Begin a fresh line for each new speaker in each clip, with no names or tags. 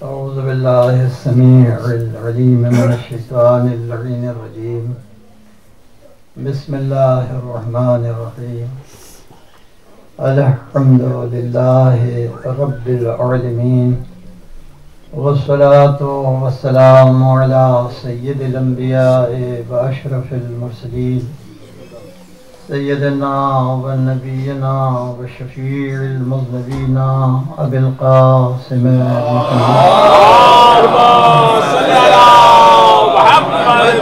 أعوذ بالله السميع العليم من الشيطان اللعين الرجيم. بسم الله الرحمن الرحيم. الحمد لله رب العالمين، والصلاة والسلام على سيد الأنبياء وأشرف المرسلين سيدنا ونبينا وشفيع المذنبين أبي القاسم محمد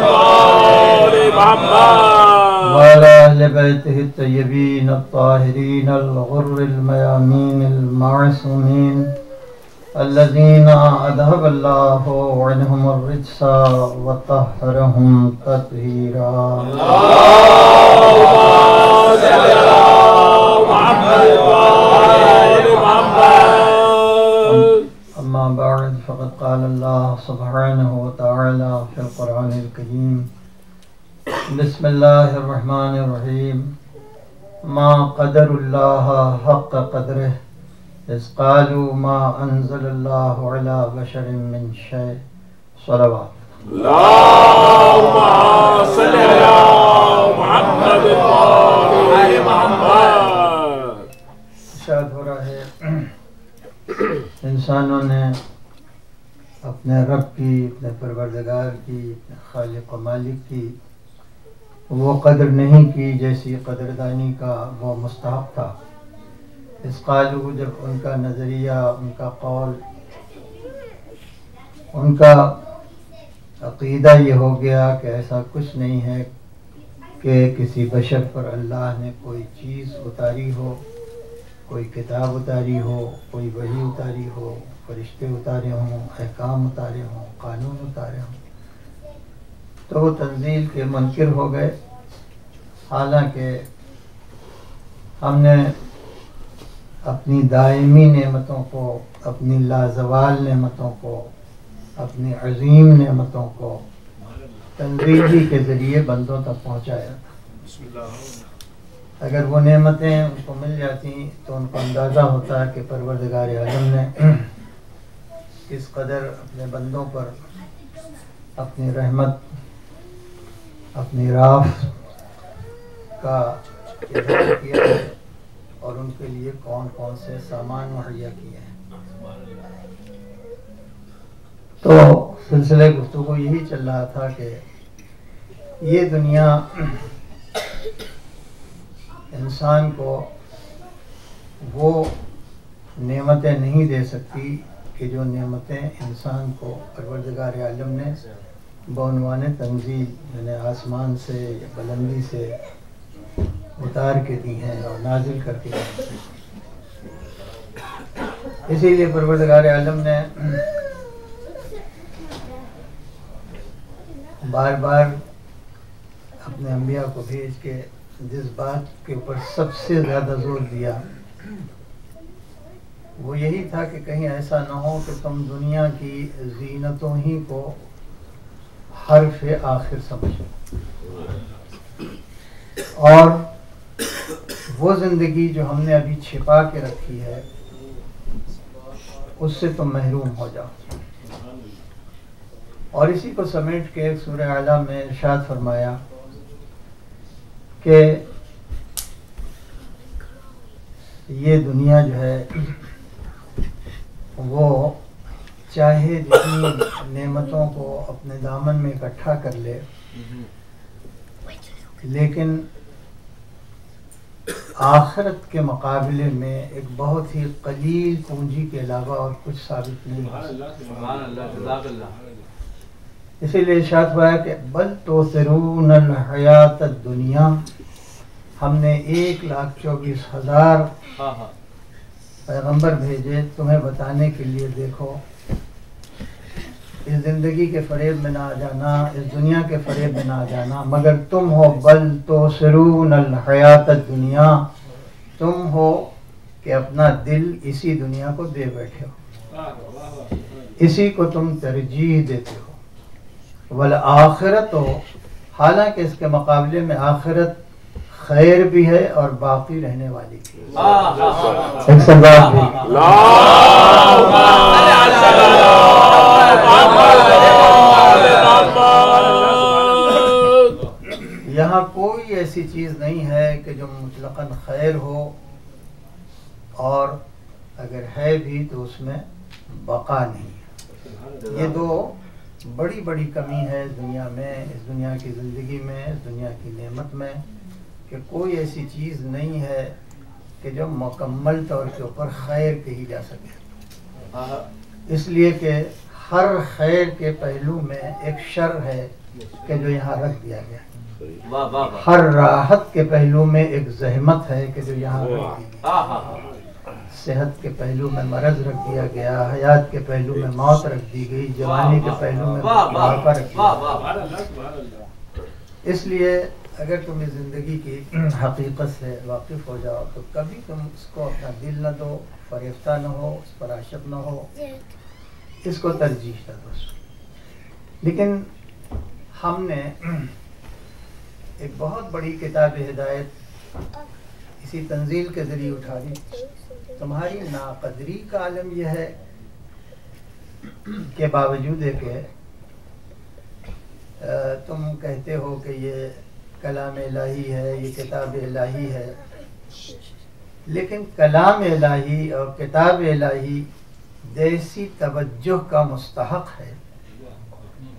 وعلى أهل بيته الطيبين الطاهرين الغر الميامين المعصومين الذين أذهب الله عنهم الرجس وطهرهم تطهيرا. أما بعد، فقد قال الله سبحانه وتعالى في القرآن الكريم: بسم الله الرحمن الرحيم. ما قدر الله حق قدره إذ قالوا ما أنزل الله على بشر من شيء. صلوات.
اللهم صل على محمد وآل محمد.
ارشاد ہو رہا ہے انسانوں نے اپنے رب کی، اپنے پروردگار کی، اپنے خالق و مالک کی وہ قدر نہیں کی جیسی قدردانی کا وہ مستحق تھا. اس قالو، جب ان کا نظریہ، ان کا قول، ان کا عقیدہ یہ ہو گیا کہ ایسا کچھ نہیں ہے کہ کسی بشر پر اللہ نے کوئی چیز اتاری ہو، کوئی کتاب اتاری ہو، کوئی وحی اتاری ہو، فرشتے اتارے ہوں، احکام اتارے ہوں، قانون اتارے ہوں، تو وہ تنزیل کے منکر ہو گئے. حالانکہ ہم نے اپنی دائمی نعمتوں کو، اپنی لازوال نعمتوں کو، اپنی عظیم نعمتوں کو تنزیل کے ذریعے بندوں تک پہنچایا. اگر وہ نعمتیں ان کو مل جاتی تو ان کو اندازہ ہوتا کہ پروردگار عالم نے کس قدر اپنے بندوں پر اپنی رحمت، اپنی رافت کا اظہار کیا ہے اور ان کے لیے کون کون سے سامان مہیا کیے ہیں. تو سلسلہ گفتگو یہی چل رہا تھا کہ یہ دنیا انسان کو وہ نعمتیں نہیں دے سکتی کہ جو نعمتیں انسان کو پروردگار عالم نے بعنوان تنزیل، یعنی آسمان سے یا بلندی سے اتار کے دی ہیں اور نازل کر کے دی ہیں. اسی لیے پروردگار عالم نے بار بار اپنے انبیاء کو بھیج کے جس بات کے اوپر سب سے زیادہ زور دیا وہ یہی تھا کہ کہیں ایسا نہ ہو کہ تم دنیا کی زینتوں ہی کو حرف آخر سمجھو، اور وہ زندگی جو ہم نے ابھی چھپا کے رکھی ہے اس سے تم محروم ہو جاؤ. اور اسی کو سمیٹ کے ایک سورہ اعلیٰ میں ارشاد فرمایا کہ یہ دنیا جو ہے وہ چاہے جتنی نعمتوں کو اپنے دامن میں اکٹھا کر لے، لیکن آخرت کے مقابلے میں ایک بہت ہی قلیل پونجی کے علاوہ اور کچھ ثابت نہیں ہو. اسی لیے ارشاد ہوا ہے کہ بل توثرون الحیات الدنیا، ہم نے 1,24,000 پیغمبر بھیجے تمہیں بتانے کے لیے دیکھو اس زندگی کے فریب میں نہ آ جانا، اس دنیا کے فریب میں نہ آ جانا، مگر تم ہو بل توثرون الحیات الدنیا، تم ہو کہ اپنا دل اسی دنیا کو دے بیٹھے ہو، اسی کو تم ترجیح دیتے ہو. والآخرت ہو، حالانکہ اس کے مقابلے میں آخرت خیر بھی ہے اور باقی رہنے والی بھی. ایک سلام بھی ایسی چیز نہیں ہے کہ جو مطلقاً خیر ہو، اور اگر ہے بھی تو اس میں بقا نہیں ہے۔ یہ دو بڑی بڑی کمی ہے اس دنیا میں، اس دنیا کی زندگی میں، اس دنیا کی نعمت میں، کہ کوئی ایسی چیز نہیں ہے کہ جو مکمل طور کے اوپر خیر کہی جا سکے، اس لیے کہ ہر خیر کے پہلو میں ایک شر ہے کہ جو یہاں رکھ دیا گیا، ہر راحت کے پہلو میں ایک زحمت ہے کہ جو یہاں رکھ دی گئی، صحت کے پہلو میں مرض رکھ دیا گیا، حیات کے پہلو میں موت رکھ دی گئی، جوانی کے پہلو میں بڑھاپا رکھ دیا گیا۔ اس لیے اگر تم اس زندگی کی حقیقت سے واقف ہو جاؤ تو کبھی تم اس کو اپنا دل نہ دو، فریفتہ نہ ہو، اس پر عاشق نہ ہو، اس کو ترجیح نہ دو۔ لیکن ہم نے ایک بہت بڑی کتاب ہدایت اسی تنزیل کے ذریعے اٹھا لی۔ تمہاری ناقدری کا عالم یہ ہے کہ باوجود ہے کہ تم کہتے ہو کہ یہ کلام الہی ہے، یہ کتاب الہی ہے، لیکن کلام الہی اور کتاب الہی جیسی توجہ کا مستحق ہے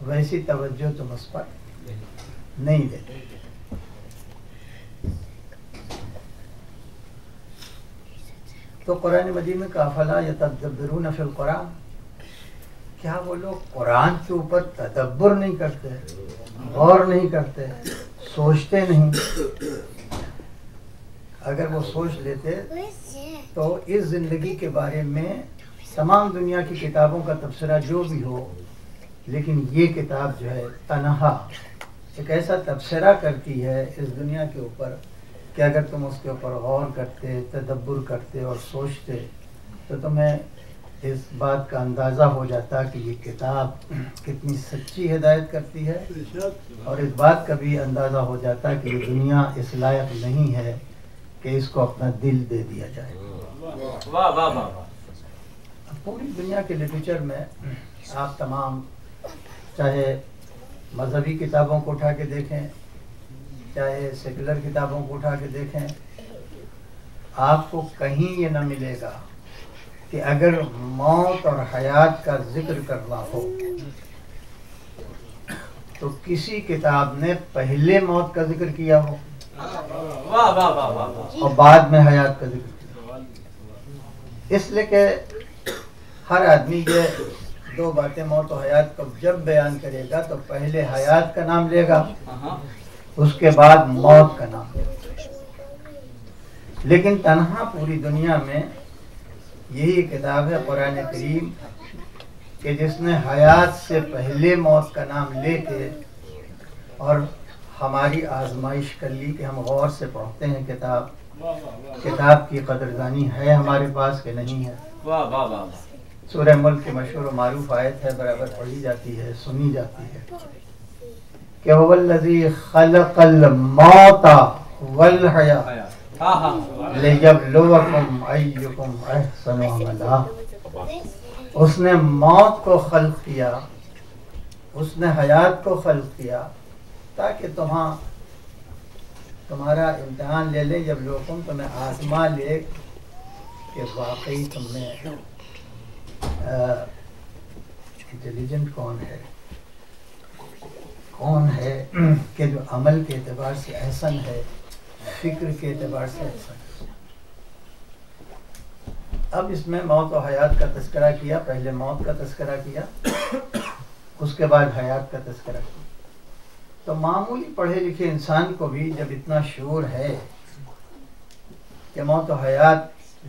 ویسی توجہ تم اس پر نہیں دیتے۔ تو قرآن مجید میں کہا فَلَا يَتَدَبَّرُونَ فِي الْقُرْآنِ، کیا وہ لوگ قرآن کے اوپر تدبر نہیں کرتے، غور نہیں کرتے، سوچتے نہیں؟ اگر وہ سوچ لیتے تو اس زندگی کے بارے میں تمام دنیا کی کتابوں کا تبصرہ جو بھی ہو، لیکن یہ کتاب جو ہے تنہا ایک ایسا تبصرہ کرتی ہے اس دنیا کے اوپر کہ اگر تم اس کے اوپر غور کرتے، تدبر کرتے اور سوچتے تو تمہیں اس بات کا اندازہ ہو جاتا کہ یہ کتاب کتنی سچی ہدایت کرتی ہے، اور اس بات کا بھی اندازہ ہو جاتا کہ یہ دنیا اس لائق نہیں ہے کہ اس کو اپنا دل دے دیا جائے۔ پوری دنیا کے لٹریچر میں آپ تمام چاہے مذہبی کتابوں کو اٹھا کے دیکھیں، چاہے سیکولر کتابوں کو اٹھا کے دیکھیں، آپ کو کہیں یہ نہ ملے گا کہ اگر موت اور حیات کا ذکر کرنا ہو تو کسی کتاب نے پہلے موت کا ذکر کیا ہو اور بعد میں حیات کا ذکر کیا۔ اس لیے کہ ہر آدمی یہ دو باتیں موت و حیات کو جب بیان کرے گا تو پہلے حیات کا نام لے گا، اس کے بعد موت کا نام لے گا۔ لیکن تنہا پوری دنیا میں یہی کتاب ہے قرآن کریم کہ جس نے حیات سے پہلے موت کا نام لے کے اور ہماری آزمائش کر لی کہ ہم غور سے پڑھتے ہیں کتاب کی قدردانی ہے ہمارے پاس کہ نہیں ہے۔ سورہ ملک کی مشہور و معروف آیت ہے، برابر پڑھی جاتی ہے، سنی جاتی ہے کہ هو الذی خلق الموت والحیاۃ لیبلوکم ایکم احسن عملا۔ اس نے موت کو خلق کیا، اس نے حیات کو خلق کیا تاکہ تمہارا امتحان لے لے، جب لوگوں تمہیں آزما لے کہ واقعی تم میں انٹیلیجنٹ کون ہے کہ جو عمل کے اعتبار سے احسن ہے، فکر کے اعتبار سے احسن ہے۔ اب اس میں موت و حیات کا تذکرہ کیا، پہلے موت کا تذکرہ کیا، اس کے بعد حیات کا تذکرہ کیا۔ تو معمولی پڑھے لکھے انسان کو بھی جب اتنا شعور ہے کہ موت و حیات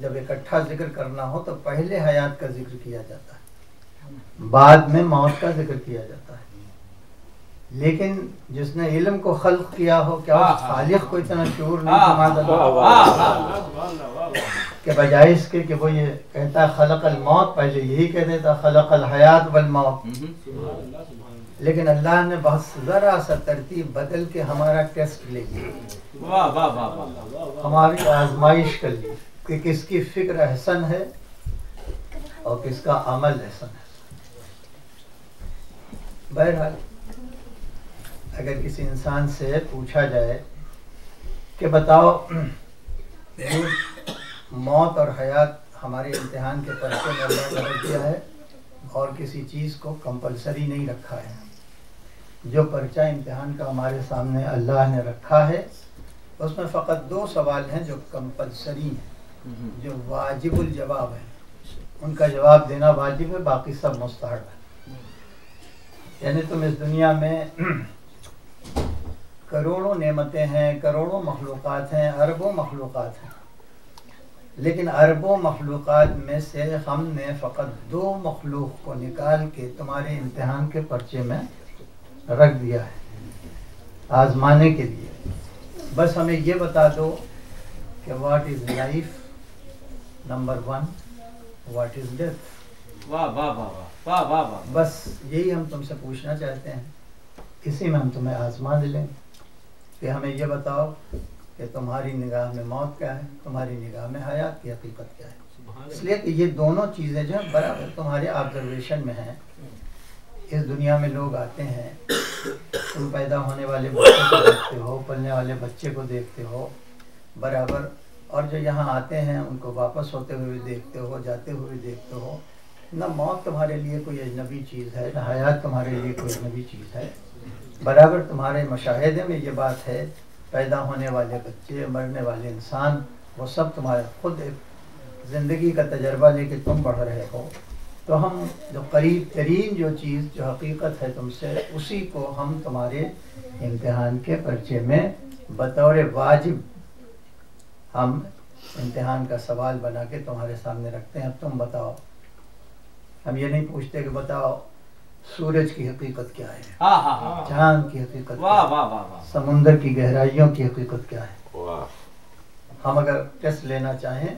جب اکٹھا ذکر کرنا ہو تو پہلے حیات کا ذکر کیا جاتا ہے، بعد میں موت کا ذکر کیا جاتا ہے۔ لیکن جس نے علم کو خلق کیا ہو، کیا اس خالق کو اتنا شعور نہیں کہ بجائے اس کے کہ وہ یہ کہتا خلق الموت، پہلے یہی کہہ دیتا خلق الحیات والموت، لیکن اللہ نے بہت ذرا سا ترتیب بدل کے ہمارا ٹیسٹ لے لیا، ہماری آزمائش کر لی کہ کس کی فکر احسن ہے اور کس کا عمل احسن ہے۔ بہرحال اگر کسی انسان سے پوچھا جائے کہ بتاؤ موت اور حیات ہمارے امتحان کے پرچے میں اللہ نے رکھ دیا ہے اور کسی چیز کو کمپلسری نہیں رکھا ہے. جو پرچہ امتحان کا ہمارے سامنے اللہ نے رکھا ہے اس میں فقط 2 سوال ہیں جو کمپلسری ہیں، جو واجب الجواب ہیں. ان کا جواب دینا واجب ہے، باقی سب مستحب ہے. یعنی تم اس دنیا میں کروڑوں نعمتیں ہیں، کروڑوں مخلوقات ہیں، اربوں مخلوقات ہیں، لیکن اربوں مخلوقات میں سے ہم نے فقط 2 مخلوق کو نکال کے تمہارے امتحان کے پرچے میں رکھ دیا ہے آزمانے کے لیے. بس ہمیں یہ بتا دو کہ what is life, number 1 what is death.
واہ واہ واہ واہ واہ واہ.
بس یہی ہم تم سے پوچھنا چاہتے ہیں، اسی میں ہم تمہیں آزما لیں کہ ہمیں یہ بتاؤ کہ تمہاری نگاہ میں موت کیا ہے، تمہاری نگاہ میں حیات کی حقیقت کیا ہے. اس لیے کہ یہ دونوں چیزیں جو ہیں برابر تمہارے آبزرویشن میں ہیں. اس دنیا میں لوگ آتے ہیں، تم پیدا ہونے والے بچے کو دیکھتے ہو، پلنے والے بچے کو دیکھتے ہو برابر، اور جو یہاں آتے ہیں ان کو واپس ہوتے ہوئے دیکھتے ہو، جاتے ہوئے دیکھتے ہو. نہ موت تمہارے لیے کوئی اجنبی چیز ہے، نہ حیات تمہارے لیے کوئی اجنبی چیز ہے. برابر تمہارے مشاہدے میں یہ بات ہے، پیدا ہونے والے بچے، مرنے والے انسان، وہ سب تمہارے خود ایک زندگی کا تجربہ لے کے تم پڑھ رہے ہو. تو ہم جو قریب ترین جو چیز جو حقیقت ہے تم سے، اسی کو ہم تمہارے امتحان کے پرچے میں بطور واجب ہم امتحان کا سوال بنا کے تمہارے سامنے رکھتے ہیں. اب تم بتاؤ. ہم یہ نہیں پوچھتے کہ بتاؤ سورج کی حقیقت کیا ہے، چاند کی حقیقت کیا ہے، سمندر کی گہرائیوں کی حقیقت کیا ہے. ہم اگر ٹیسٹ لینا چاہیں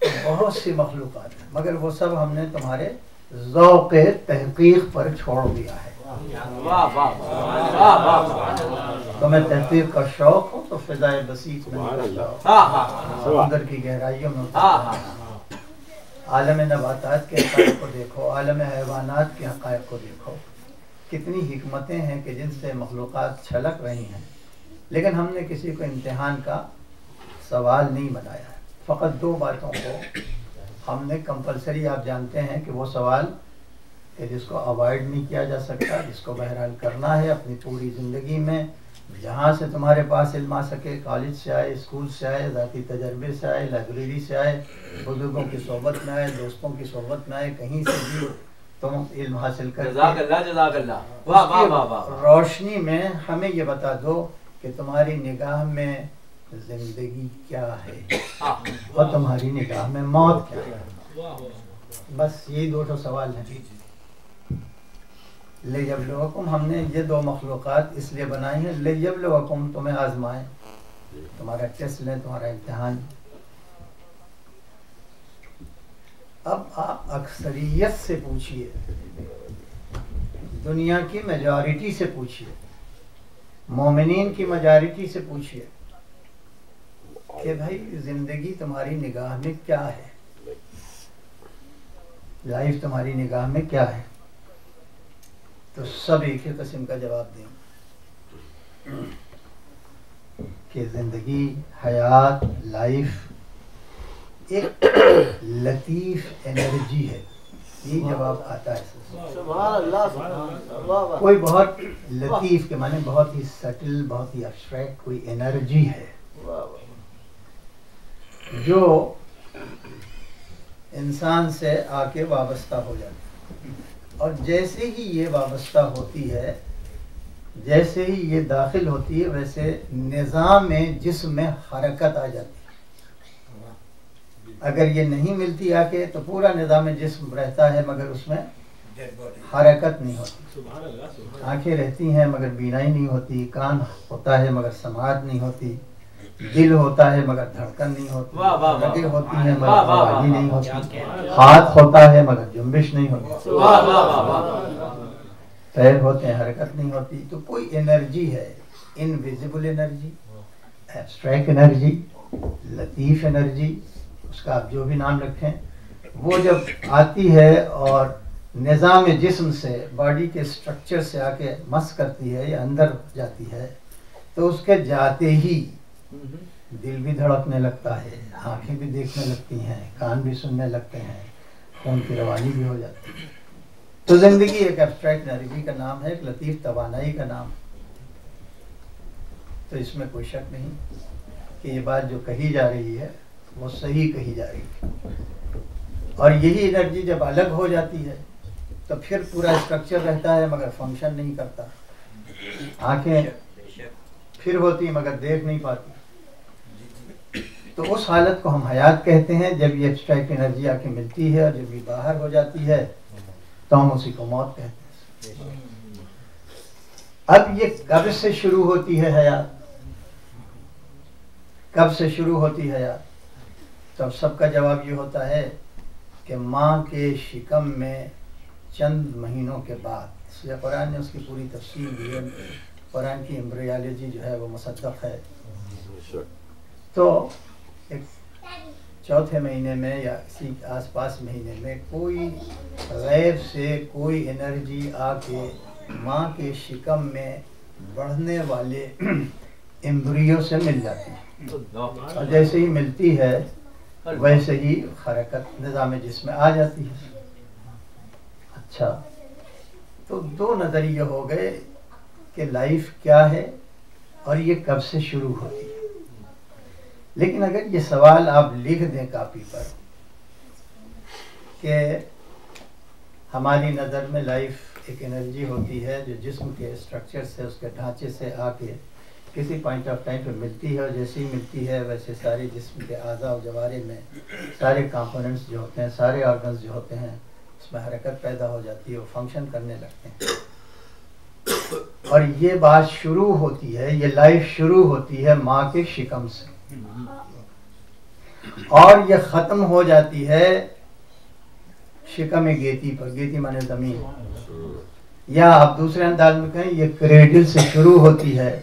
تو بہت سی مخلوقات ہیں، مگر وہ سب ہم نے تمہارے ذوق تحقیق پر چھوڑ دیا ہے. تمہیں تحقیق کا شوق ہو تو فضائے بسیط میں نکل جاؤ، سمندر کی گہرائیوں میں اتر جاؤ. عالم نباتات کے حقائق کو دیکھو، عالم حیوانات کے حقائق کو دیکھو. کتنی حکمتیں ہیں کہ جن سے مخلوقات چھلک رہی ہیں، لیکن ہم نے کسی کو امتحان کا سوال نہیں بنایا ہے. فقط 2 باتوں کو ہم نے کمپلسری، آپ جانتے ہیں کہ وہ سوال کہ جس کو اوائڈ نہیں کیا جا سکتا، جس کو بہرحال کرنا ہے اپنی پوری زندگی میں. جہاں سے تمہارے پاس علم آ سکے، کالج سے آئے، اسکول سے آئے، ذاتی تجربے سے آئے، لائبریری سے آئے، بزرگوں کی صحبت میں آئے، دوستوں کی صحبت میں آئے، کہیں سے بھی تم علم حاصل کر روشنی میں ہمیں یہ بتا دو کہ تمہاری نگاہ میں زندگی کیا ہے اور تمہاری نگاہ میں موت کیا ہے. بس یہی 2 سوال ہیں. لیبلوکم، ہم نے یہ 2 مخلوقات اس لیے بنائی ہیں، لیبلوکم، تمہیں آزمائیں، تمہارا ٹیسٹ لیں، تمہارا امتحان. اب آپ اکثریت سے پوچھئے، دنیا کی میجارٹی سے پوچھئے، مومنین کی میجارٹی سے پوچھئے کہ بھائی زندگی تمہاری نگاہ میں کیا ہے، لائف تمہاری نگاہ میں کیا ہے. تو سب ایک ہی قسم کا جواب دیں کہ زندگی، حیات، لائف ایک لطیف انرجی ہے. یہ جواب آتا ہے. کوئی بہت لطیف کے معنی بہت ہی سٹل، بہت ہی ابسٹریکٹ کوئی انرجی ہے جو انسان سے آ کے وابستہ ہو جاتی ہے. اور جیسے ہی یہ وابستہ ہوتی ہے، جیسے ہی یہ داخل ہوتی ہے، ویسے نظام جسم میں حرکت آ جاتی ہے. اگر یہ نہیں ملتی آ کے تو پورا نظام جسم رہتا ہے مگر اس میں حرکت نہیں ہوتی. آنکھیں رہتی ہیں مگر بینائی نہیں ہوتی، کان ہوتا ہے مگر سماعت نہیں ہوتی، دل ہوتا ہے مگر دھڑکن نہیں ہوتی، رگیں ہوتی ہیں مگر آوازی نہیں ہوتی، ہاتھ ہوتا ہے مگر جنبش نہیں ہوتی، پیر ہوتے ہیں حرکت نہیں ہوتی. تو کوئی انرجی ہے، انویزیبل انرجی، ایبسٹریکٹ انرجی، لطیف انرجی، اس کا آپ جو بھی نام رکھیں، وہ جب آتی ہے اور نظام جسم سے، باڈی کے سٹرکچر سے آ کے مس کرتی ہے یا اندر جاتی ہے، تو اس کے جاتے ہی دل بھی دھڑکنے لگتا ہے، آنکھیں بھی دیکھنے لگتی ہیں، کان بھی سننے لگتے ہیں، خون کی روانی بھی ہو جاتی ہے۔ تو زندگی ایک ایبسٹریکٹ انرجی کا نام ہے، ایک لطیف توانائی کا نام ہے۔ تو اس میں کوئی شک نہیں کہ یہ بات جو کہی جا رہی ہے وہ صحیح کہی جا رہی ہے، اور یہی انرجی جب الگ ہو جاتی ہے تو پھر پورا اسٹرکچر رہتا ہے مگر فنکشن نہیں کرتا، آنکھیں پھر ہوتی مگر دیکھ نہیں پاتی۔ تو اس حالت کو ہم حیات کہتے ہیں، جب یہ ایبسٹریکٹ انرجی آ کے ملتی ہے اور جب یہ باہر ہو جاتی ہے تو ہم اسی کو موت کہتے ہیں۔ اب یہ کب سے شروع ہوتی ہے حیات؟ کب سے شروع ہوتی ہے حیات؟ تو سب کا جواب یہ ہوتا ہے کہ ماں کے شکم میں چند مہینوں کے بعد۔ قرآن نے اس کی پوری تفصیل دی ہے، قرآن کی ایمبریالوجی جو ہے وہ مصدق ہے۔ تو ایک چوتھے مہینے میں یا اسی آس پاس مہینے میں کوئی غیب سے کوئی انرجی آ کے ماں کے شکم میں بڑھنے والے ایمبریو سے مل جاتی ہے، اور جیسے ہی ملتی ہے ویسے ہی حرکت نظام جسم میں آ جاتی ہے۔ اچھا، تو دو نظریے ہو گئے کہ لائف کیا ہے اور یہ کب سے شروع ہوتی ہے۔ لیکن اگر یہ سوال آپ لکھ دیں کاپی پر کہ ہماری نظر میں لائف ایک انرجی ہوتی ہے جو جسم کے اسٹرکچر سے، اس کے ڈھانچے سے آ کے کسی پوائنٹ آف ٹائم پہ ملتی ہے، اور جیسے ہی ملتی ہے ویسے سارے جسم کے اعضاء و جوارے میں سارے کمپوننٹس جو ہوتے ہیں، سارے آرگنز جو ہوتے ہیں، اس میں حرکت پیدا ہو جاتی ہے، وہ فنکشن کرنے لگتے ہیں۔ اور یہ بات شروع ہوتی ہے، یہ لائف شروع ہوتی ہے ماں کے شکم سے، اور یہ ختم ہو جاتی ہے شکم گیتی پر۔ گیتی مانے زمین، یا آپ دوسرے انداز میں کہیں یہ کریڈل سے شروع ہوتی ہے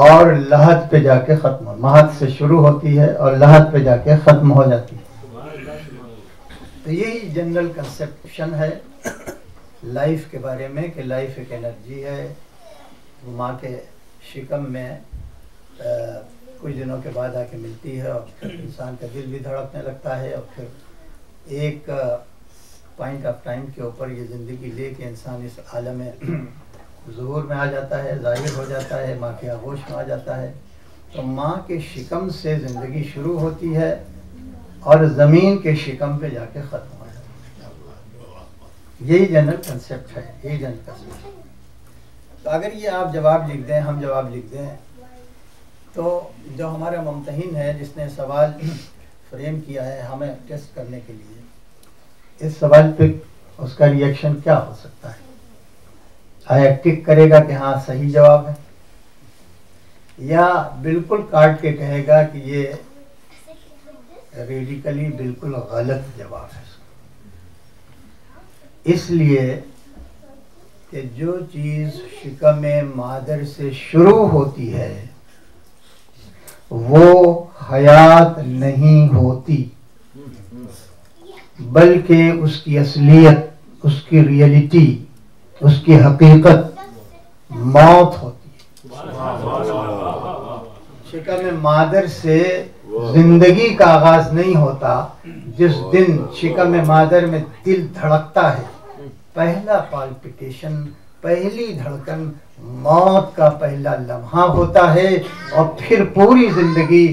اور لحد پہ جا کے ختم ہو، مہد سے شروع ہوتی ہے اور لحد پہ جا کے ختم ہو جاتی ہے۔ تو یہی جنرل کنسپشن ہے لائف کے بارے میں کہ لائف ایک انرجی ہے، وہ ماں کے شکم میں کچھ دنوں کے بعد آ کے ملتی ہے، اور پھر انسان کا دل بھی دھڑکنے لگتا ہے، اور پھر ایک پوائنٹ آف ٹائم کے اوپر یہ زندگی لے کے انسان اس عالم ظہور میں آ جاتا ہے، ظاہر ہو جاتا ہے، ماں کے آغوش میں آ جاتا ہے۔ تو ماں کے شکم سے زندگی شروع ہوتی ہے اور زمین کے شکم پہ جا کے ختم ہو جاتی ہے۔ یہی جنرل کنسیپٹ ہے، یہی جنرل کنسیپٹ ہے۔ تو اگر یہ آپ جواب لکھ دیں، ہم جواب لکھ دیں، تو جو ہمارا ممتحن ہے جس نے سوال فریم کیا ہے ہمیں ٹیسٹ کرنے کے لیے، اس سوال پہ اس کا ریئیکشن کیا ہو سکتا ہے؟ آیا ٹک کرے گا کہ ہاں صحیح جواب ہے، یا بالکل کاٹ کے کہے گا کہ یہ ریڈیکلی بالکل غلط جواب ہے؟ اس لیے کہ جو چیز شکم مادر سے شروع ہوتی ہے وہ حیات نہیں ہوتی، بلکہ اس کی اصلیت، اس کی ریئلٹی، اس کی حقیقت موت ہوتی ہے۔ شکم مادر سے زندگی کا آغاز نہیں ہوتا۔ جس دن شکم مادر میں دل دھڑکتا ہے، پہلا پالپیٹیشن، پہلی دھڑکن موت کا پہلا لمحہ ہوتا ہے، اور پھر پوری زندگی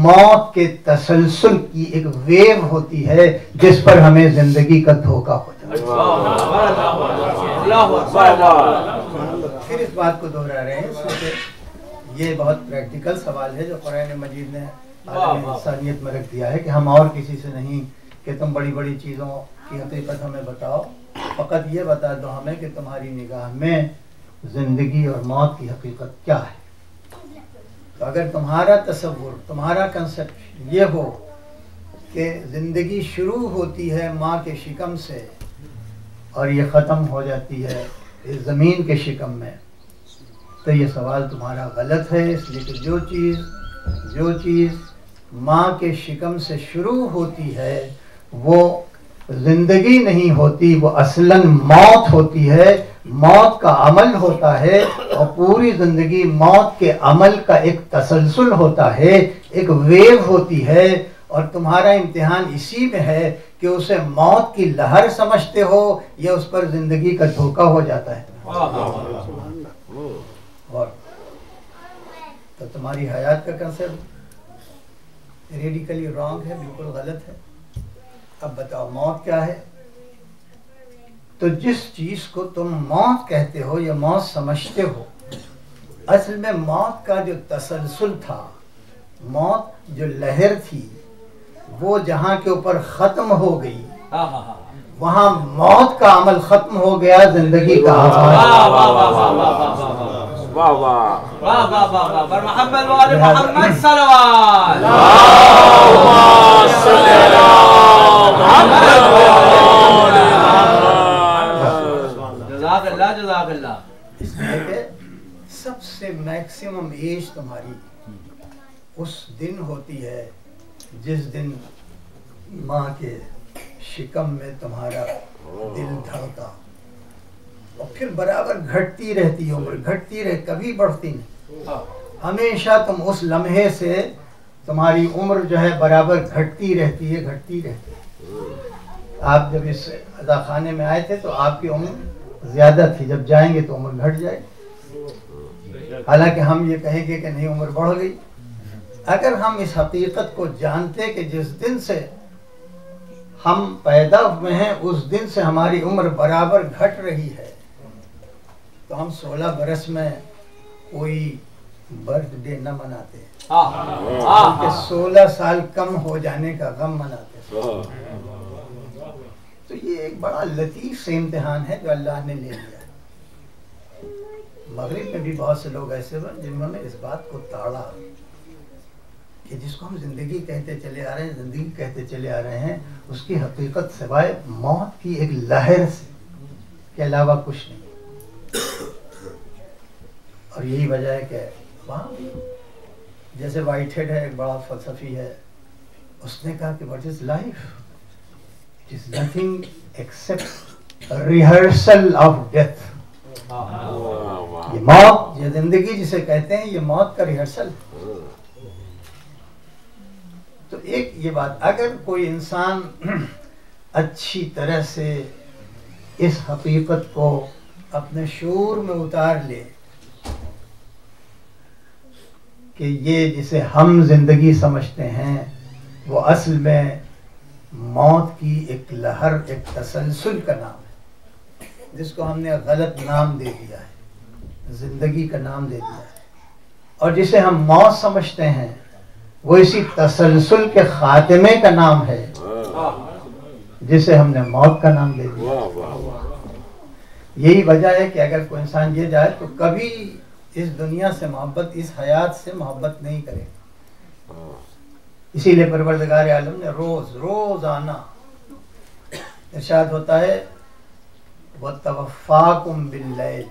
موت کے تسلسل کی ایک ویو ہوتی ہے جس پر ہمیں زندگی کا دھوکہ ہو جاتا ہے۔ پھر اس بات کو دہرا رہے ہیں، یہ بہت پریکٹیکل سوال ہے جو قرآن مجید نے عالم انسانیت میں رکھ دیا ہے کہ ہم اور کسی سے نہیں کہ تم بڑی بڑی چیزوں کی حقیقت ہمیں بتاؤ، فقط یہ بتا دو ہمیں کہ تمہاری نگاہ میں زندگی اور موت کی حقیقت کیا ہے۔ تو اگر تمہارا تصور، تمہارا کنسپٹ یہ ہو کہ زندگی شروع ہوتی ہے ماں کے شکم سے اور یہ ختم ہو جاتی ہے اس زمین کے شکم میں، تو یہ سوال تمہارا غلط ہے، اس لیے کہ جو چیز ماں کے شکم سے شروع ہوتی ہے وہ زندگی نہیں ہوتی، وہ اصلاً موت ہوتی ہے، موت کا عمل ہوتا ہے، اور پوری زندگی موت کے عمل کا ایک تسلسل ہوتا ہے، ایک ویو ہوتی ہے، اور تمہارا امتحان اسی میں ہے کہ اسے موت کی لہر سمجھتے ہو یا اس پر زندگی کا دھوکہ ہو جاتا ہے۔ اور تو تمہاری حیات کا کنسپٹ ریڈیکلی رانگ ہے، بالکل غلط ہے۔ اب بتاؤ موت کیا ہے؟ تو جس چیز کو تم موت کہتے ہو یا موت سمجھتے ہو، اصل میں موت کا جو تسلسل تھا، موت جو لہر تھی، وہ جہاں کے اوپر ختم ہو گئی، وہاں موت کا عمل ختم ہو گیا، زندگی کا اس لیے کہ سب سے میکسیمم ایج تمہاری اس دن ہوتی ہے جس دن ماں کے شکم میں تمہارا دل دھڑکا، اور پھر برابر گھٹتی رہتی عمر، گھٹتی رہے، کبھی بڑھتی نہیں، ہمیشہ تم اس لمحے سے تمہاری عمر جو ہے برابر گھٹتی رہتی ہے، گھٹتی رہتی ہے۔ آپ جب اس عزا خانے میں آئے تھے تو آپ کی عمر زیادہ تھی، جب جائیں گے تو عمر گھٹ جائے، حالانکہ ہم یہ کہیں گے کہ نہیں عمر بڑھ گئی۔ اگر ہم اس حقیقت کو جانتے کہ جس دن سے ہم پیدا ہوئے ہیں اس دن سے ہماری عمر برابر گھٹ رہی ہے، تو ہم 16 برس میں کوئی برتھ ڈے نہ مناتے، بلکہ 16 سال کم ہو جانے کا غم مناتے۔ تو یہ ایک بڑا لطیف سے امتحان ہے جو اللہ نے لے لیا۔ مغرب میں بھی بہت سے لوگ ایسے ہوئے جنہوں نے اس بات کو تاڑا کہ جس کو ہم زندگی کہتے چلے آ رہے ہیں، زندگی کہتے چلے آ رہے ہیں، اس کی حقیقت سوائے موت کی ایک لہر سے کے علاوہ کچھ نہیں۔ اور یہی وجہ ہے کہ وہاں جیسے وائٹ ہیڈ ہے، ایک بڑا فلسفی ہے، اس نے کہا کہ what is life? It is nothing except a rehearsal of death. یہ موت، یہ زندگی جسے کہتے ہیں، یہ موت کا ریہرسل ہے۔ تو ایک یہ بات، اگر کوئی انسان اچھی طرح سے اس حقیقت کو اپنے شعور میں اتار لے کہ یہ جسے ہم زندگی سمجھتے ہیں وہ اصل میں موت کی ایک لہر، ایک تسلسل کا نام ہے، جس کو ہم نے غلط نام دے دیا ہے، زندگی کا نام دے دیا ہے، اور جسے ہم موت سمجھتے ہیں وہ اسی تسلسل کے خاتمے کا نام ہے جسے ہم نے موت کا نام دے دیا۔ یہی وجہ ہے کہ اگر کوئی انسان یہ جائے تو کبھی اس دنیا سے محبت، اس حیات سے محبت نہیں کرے۔ اسی لیے پروردگار عالم نے روزانہ ارشاد ہوتا ہے وَتَوَفَّاكُمْ بِاللَّيْلِ،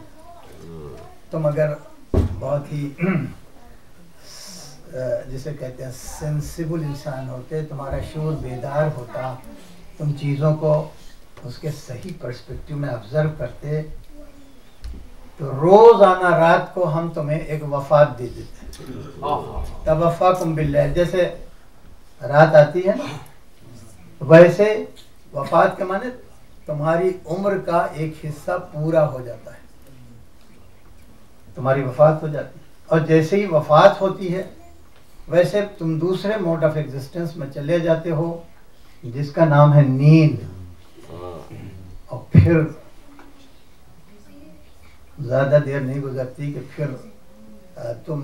تم اگر بہت ہی جسے کہتے ہیں سینسیبل انسان ہوتے، تمہارا شعور بیدار ہوتا، تم چیزوں کو اس کے صحیح پرسپیکٹیو میں آبزرو کرتے، تو روزانہ رات کو ہم تمہیں ایک وفات دے دیتے۔ توفاکم باللیل، جیسے رات آتی ہے ویسے وفات کے معنی تمہاری عمر کا ایک حصہ پورا ہو جاتا ہے، تمہاری وفات ہو جاتی ہے، اور جیسے ہی وفات ہوتی ہے ویسے تم دوسرے موڈ آف ایگزسٹنس میں چلے جاتے ہو جس کا نام ہے نیند، اور پھر زیادہ دیر نہیں گزرتی کہ پھر تم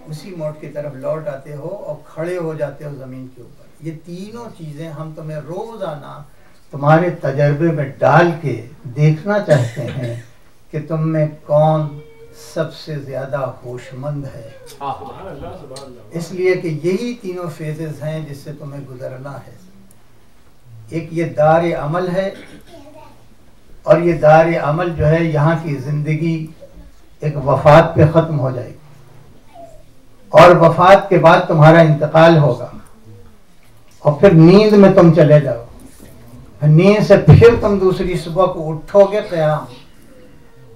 اسی موڈ کی طرف لوٹ آتے ہو اور کھڑے ہو جاتے ہو زمین کے اوپر۔ یہ تینوں چیزیں ہم تمہیں روزانہ تمہارے تجربے میں ڈال کے دیکھنا چاہتے ہیں کہ تم میں کون سب سے زیادہ ہوش مند ہے، اس لیے کہ یہی تینوں فیزز ہیں جس سے تمہیں گزرنا ہے۔ ایک یہ دار عمل ہے، اور یہ دار عمل جو ہے یہاں کی زندگی ایک وفات پہ ختم ہو جائے گی، اور وفات کے بعد تمہارا انتقال ہوگا، اور پھر نیند میں تم چلے جاؤ۔ نیند سے پھر تم دوسری صبح کو اٹھو گے قیام،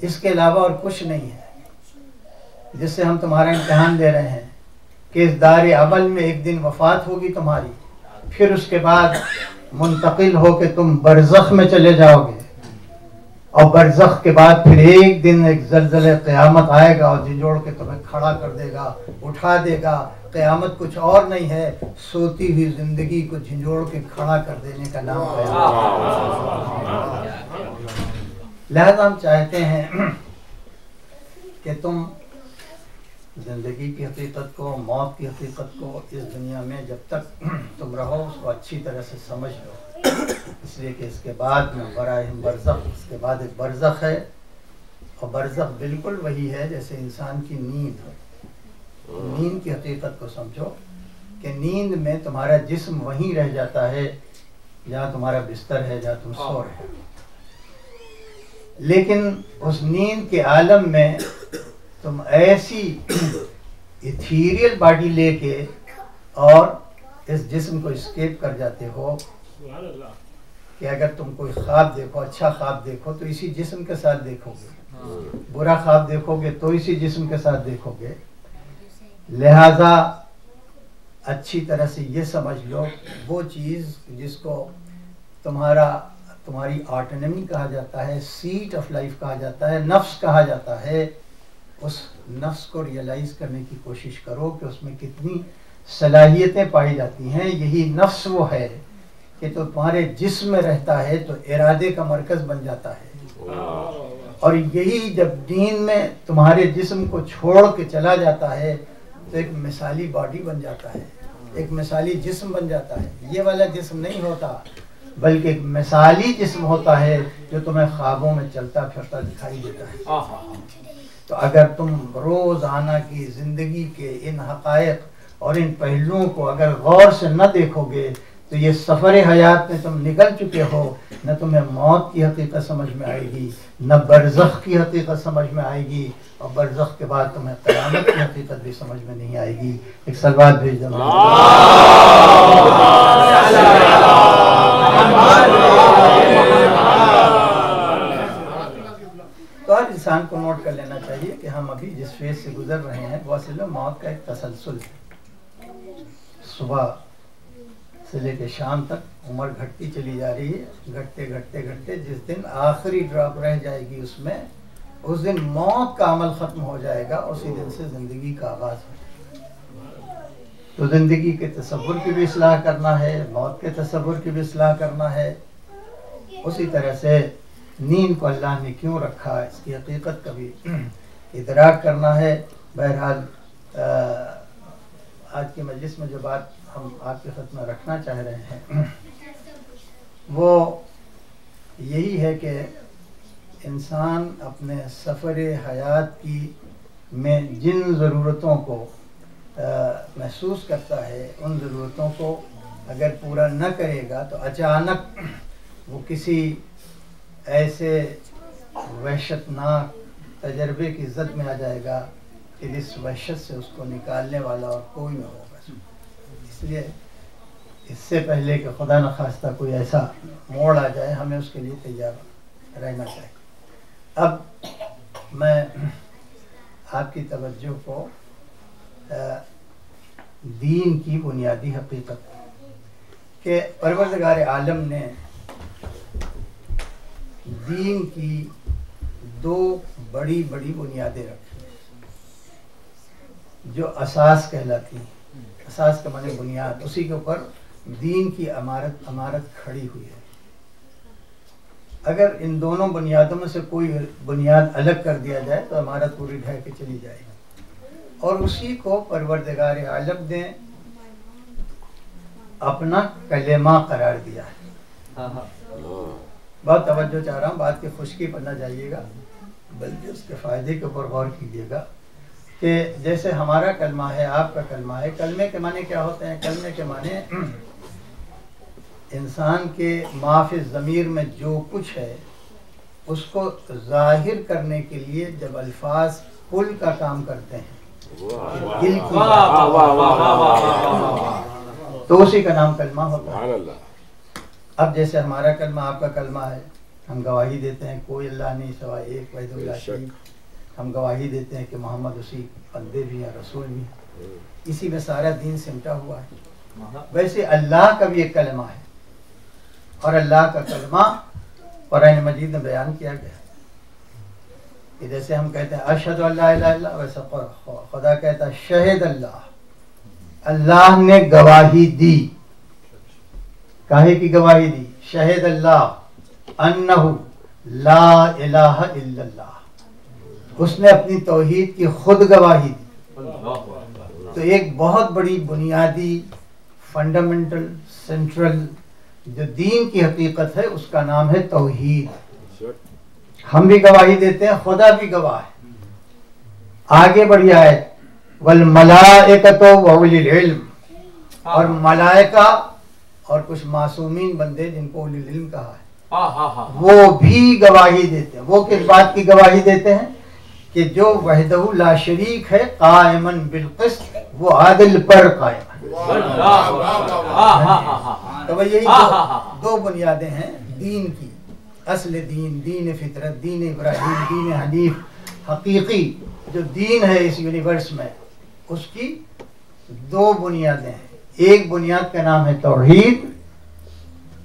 اس کے علاوہ اور کچھ نہیں ہے جس سے ہم تمہارا امتحان دے رہے ہیں کہ اس دار عمل میں ایک دن وفات ہوگی تمہاری، پھر اس کے بعد منتقل ہو کے تم برزخ میں چلے جاؤ گے، اور برزخ کے بعد پھر ایک دن ایک زلزلہ قیامت آئے گا اور جھنجھوڑ کے تمہیں کھڑا کر دے گا، اٹھا دے گا۔ قیامت کچھ اور نہیں ہے، سوتی ہوئی زندگی کو جھنجھوڑ کے کھڑا کر دینے کا نام قیامت۔ لہذا ہم چاہتے ہیں کہ تم زندگی کی حقیقت کو، موت کی حقیقت کو اس دنیا میں جب تک تم رہو اس کو اچھی طرح سے سمجھ لو، اس لیے کہ اس کے بعد میں براہم برزخ، اس کے بعد ایک برزخ ہے، اور برزخ بالکل وہی ہے جیسے انسان کی نیند ہے۔ نیند کی حقیقت کو سمجھو کہ نیند میں تمہارا جسم وہیں رہ جاتا ہے جہاں تمہارا بستر ہے، جہاں تم سو رہے ہو، لیکن اس نیند کے عالم میں تم ایسی ایتھیریل باڈی لے کے اور اس جسم کو اسکیپ کر جاتے ہو کہ اگر تم کوئی خواب دیکھو، اچھا خواب دیکھو تو اسی جسم کے ساتھ دیکھو گے، برا خواب دیکھو گے تو اسی جسم کے ساتھ دیکھو گے۔ لہذا اچھی طرح سے یہ سمجھ لو وہ چیز جس کو تمہاری آٹونمی کہا جاتا ہے، سیٹ آف لائف کہا جاتا ہے، نفس کہا جاتا ہے، اس نفس کو ریئلائز کرنے کی کوشش کرو کہ اس میں کتنی صلاحیتیں پائی جاتی ہیں۔ یہی نفس وہ ہے کہ تو تمہارے جسم میں رہتا ہے تو ارادے کا مرکز بن جاتا ہے، اور یہی جب نیند میں تمہارے جسم کو چھوڑ کے چلا جاتا ہے تو ایک مثالی باڈی بن جاتا ہے، ایک مثالی جسم بن جاتا ہے۔ یہ والا جسم نہیں ہوتا بلکہ ایک مثالی جسم ہوتا ہے جو تمہیں خوابوں میں چلتا پھرتا دکھائی دیتا ہے۔ تو اگر تم روزانہ کی زندگی کے ان حقائق اور ان پہلوؤں کو اگر غور سے نہ دیکھو گے تو یہ سفر حیات میں تم نکل چکے ہو، نہ تمہیں موت کی حقیقت سمجھ میں آئے گی، نہ برزخ کی حقیقت سمجھ میں آئے گی، اور برزخ کے بعد تمہیں قیامت کی حقیقت بھی سمجھ میں نہیں آئے گی۔ ایک صلوات بھیج دو۔ تو ہر انسان کو نوٹ کر لینا چاہیے کہ ہم ابھی جس فیز سے گزر رہے ہیں وہ اصل میں موت کا ایک تسلسل ہے۔ صبح سے لے کے شام تک عمر گھٹتی چلی جا رہی ہے، گھٹتے گھٹتے گھٹتے جس دن آخری ڈراپ رہ جائے گی اس میں، اس دن موت کا عمل ختم ہو جائے گا، اسی دن سے زندگی کا آغاز ہو جائے گا۔ تو زندگی کے تصور کی بھی اصلاح کرنا ہے، موت کے تصور کی بھی اصلاح کرنا ہے، اسی طرح سے نیند کو اللہ نے کیوں رکھا اس کی حقیقت کا بھی ادراک کرنا ہے۔ بہرحال آج کی مجلس میں جو بات ہم آپ کے خدمت میں رکھنا چاہ رہے ہیں وہ یہی ہے کہ انسان اپنے سفر حیات کی میں جن ضرورتوں کو محسوس کرتا ہے ان ضرورتوں کو اگر پورا نہ کرے گا تو اچانک وہ کسی ایسے وحشتناک تجربے کی زد میں آ جائے گا کہ جس وحشت سے اس کو نکالنے والا اور کوئی نہ ہوگا۔ اس لیے اس سے پہلے کہ خدا نخواستہ کوئی ایسا موڑ آ جائے ہمیں اس کے لیے تیار رہنا چاہیے۔ اب میں آپ کی توجہ کو دین کی بنیادی حقیقت کہ پروردگار عالم نے دین کی دو بڑی بڑی بنیادیں رکھی جو اساس کہلاتی ہیں۔ اساس کا معنی بنیاد، اسی کے اوپر دین کی عمارت کھڑی ہوئی ہے۔ اگر ان دونوں بنیادوں میں سے کوئی بنیاد الگ کر دیا جائے تو عمارت پوری ڈھہ کے چلی جائے گی، اور اسی کو پروردگار عالم نے اپنا کلمہ قرار دیا ہے۔ بہت توجہ چاہ رہا ہوں، بات کی خشکی پر نہ جائیے گا بلکہ اس کے فائدے کے اوپر غور کیجیے گا کہ جیسے ہمارا کلمہ ہے، آپ کا کلمہ ہے۔ کلمے کے معنی کیا ہوتے ہیں؟ کلمے کے معنی انسان کے معافی ضمیر میں جو کچھ ہے اس کو ظاہر کرنے کے لیے جب الفاظ پل کا کام کرتے ہیں، دل کی تو اسی کا نام کلمہ ہوتا ہے۔ اب جیسے ہمارا کلمہ آپ کا کلمہ ہے، ہم گواہی دیتے ہیں کوئی اللہ نہیں سوائے ایک وحید اللہ شریک، ہم گواہی دیتے ہیں کہ محمد اسی بندے بھی ہیں رسول بھی ہیں، اسی میں سارا دین سمٹا ہوا ہے۔ ویسے اللہ کا بھی ایک کلمہ ہے، اور اللہ کا کلمہ قرآن مجید میں بیان کیا گیا کہ جیسے ہم کہتے ہیں اشہد ان لا الہ الا اللہ، ویسا خدا کہتا ہے شہد اللہ، اللہ نے گواہی دی۔ کاہے کی گواہی دی؟ شہد اللہ انہ لا الہ الا اللہ، اس نے اپنی توحید کی خود گواہی دی۔ تو ایک بہت بڑی بنیادی فنڈامنٹل سینٹرل جو دین کی حقیقت ہے اس کا نام ہے توحید۔ ہم بھی گواہی دیتے ہیں، خدا بھی گواہ ہے۔ آگے بڑھی آیت والملائکۃ واولی العلم، اور ملائکہ اور کچھ معصومین بندے جن کو اولی العلم کہا ہے وہ بھی گواہی دیتے ہیں۔ وہ کس بات کی گواہی دیتے ہیں؟ کہ جو وحدہ لا شریک ہے قائما بالقسط، وہ عادل پر قائم ہے۔ تو یہی دو بنیادیں ہیں دین کی، اصل دین، دین فطرت، دین ابراہیم، دین حنیف، حقیقی جو دین ہے اس یونیورس میں، اس کی دو بنیادیں ہیں۔ ایک بنیاد کا نام ہے توحید،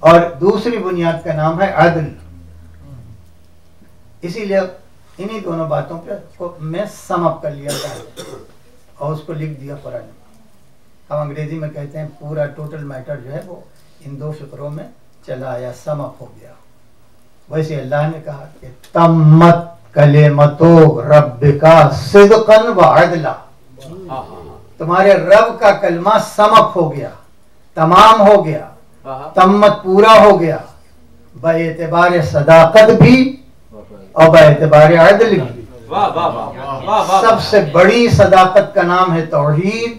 اور دوسری بنیاد کا نام ہے عدل۔ اسی لیے انہی دونوں باتوں پہ میں سم اپ کر لیا تھا اور اس کو لکھ دیا قرآن۔ ہم انگریزی میں کہتے ہیں پورا ٹوٹل میٹر جو ہے وہ ان دو فقروں میں چلا آیا، سم اپ ہو گیا۔ ویسے اللہ نے کہا کہ تمت کلمتو ربک صدقا وعدلا، تمہارے رب کا کلمہ سم اپ ہو گیا، تمام ہو گیا، تمت پورا ہو گیا، بے اعتبار صداقت بھی اور بے اعتبار عدل بھی۔ سب سے بڑی صداقت کا نام ہے توحید،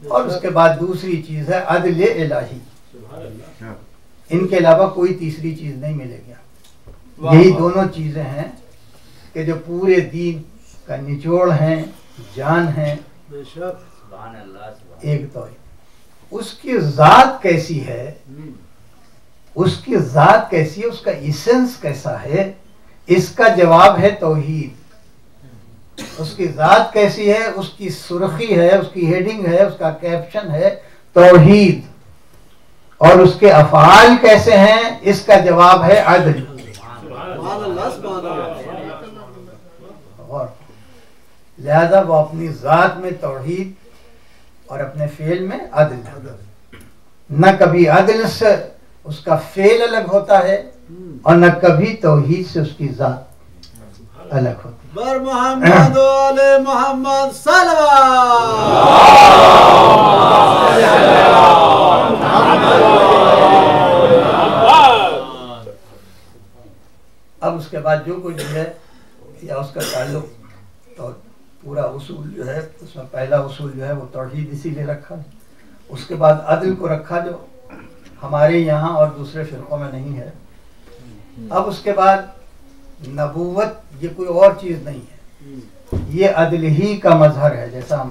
اور اس کے بعد دوسری چیز ہے عدل الہی۔ ان کے علاوہ کوئی تیسری چیز نہیں ملے گا۔ یہی دونوں چیزیں ہیں کہ جو پورے دین کا نچوڑ ہیں، جان ہیں۔ ایک توحید، اس کی ذات کیسی ہے، اس کی ذات کیسی ہے، اس کا ایسنس کیسا ہے، اس کا جواب ہے توحید۔ اس کی ذات کیسی ہے، اس کی سرخی ہے، اس کی ہیڈنگ ہے، اس کا کیپشن ہے توحید، اور اس کے افعال کیسے ہیں، اس کا جواب ہے عدل۔ اور لہذا وہ اپنی ذات میں توحید اور اپنے فعل میں عدل، نہ کبھی عدل سے اس کا فعل الگ ہوتا ہے اور نہ کبھی توحید سے اس کی ذات الگ ہوتی ہے۔
بر محمد و آل محمد
اب اس کے بعد جو کچھ ہے یا اس کا تعلق اور پورا اصول جو ہے، اس میں پہلا اصول جو ہے وہ توحید اسی لیے رکھا، اس کے بعد عدل کو رکھا جو ہمارے یہاں اور دوسرے فرقوں میں نہیں ہے۔ اب اس کے بعد نبوت یہ کوئی اور چیز نہیں ہے، یہ عدل ہی کا مظہر ہے، جیسا ہم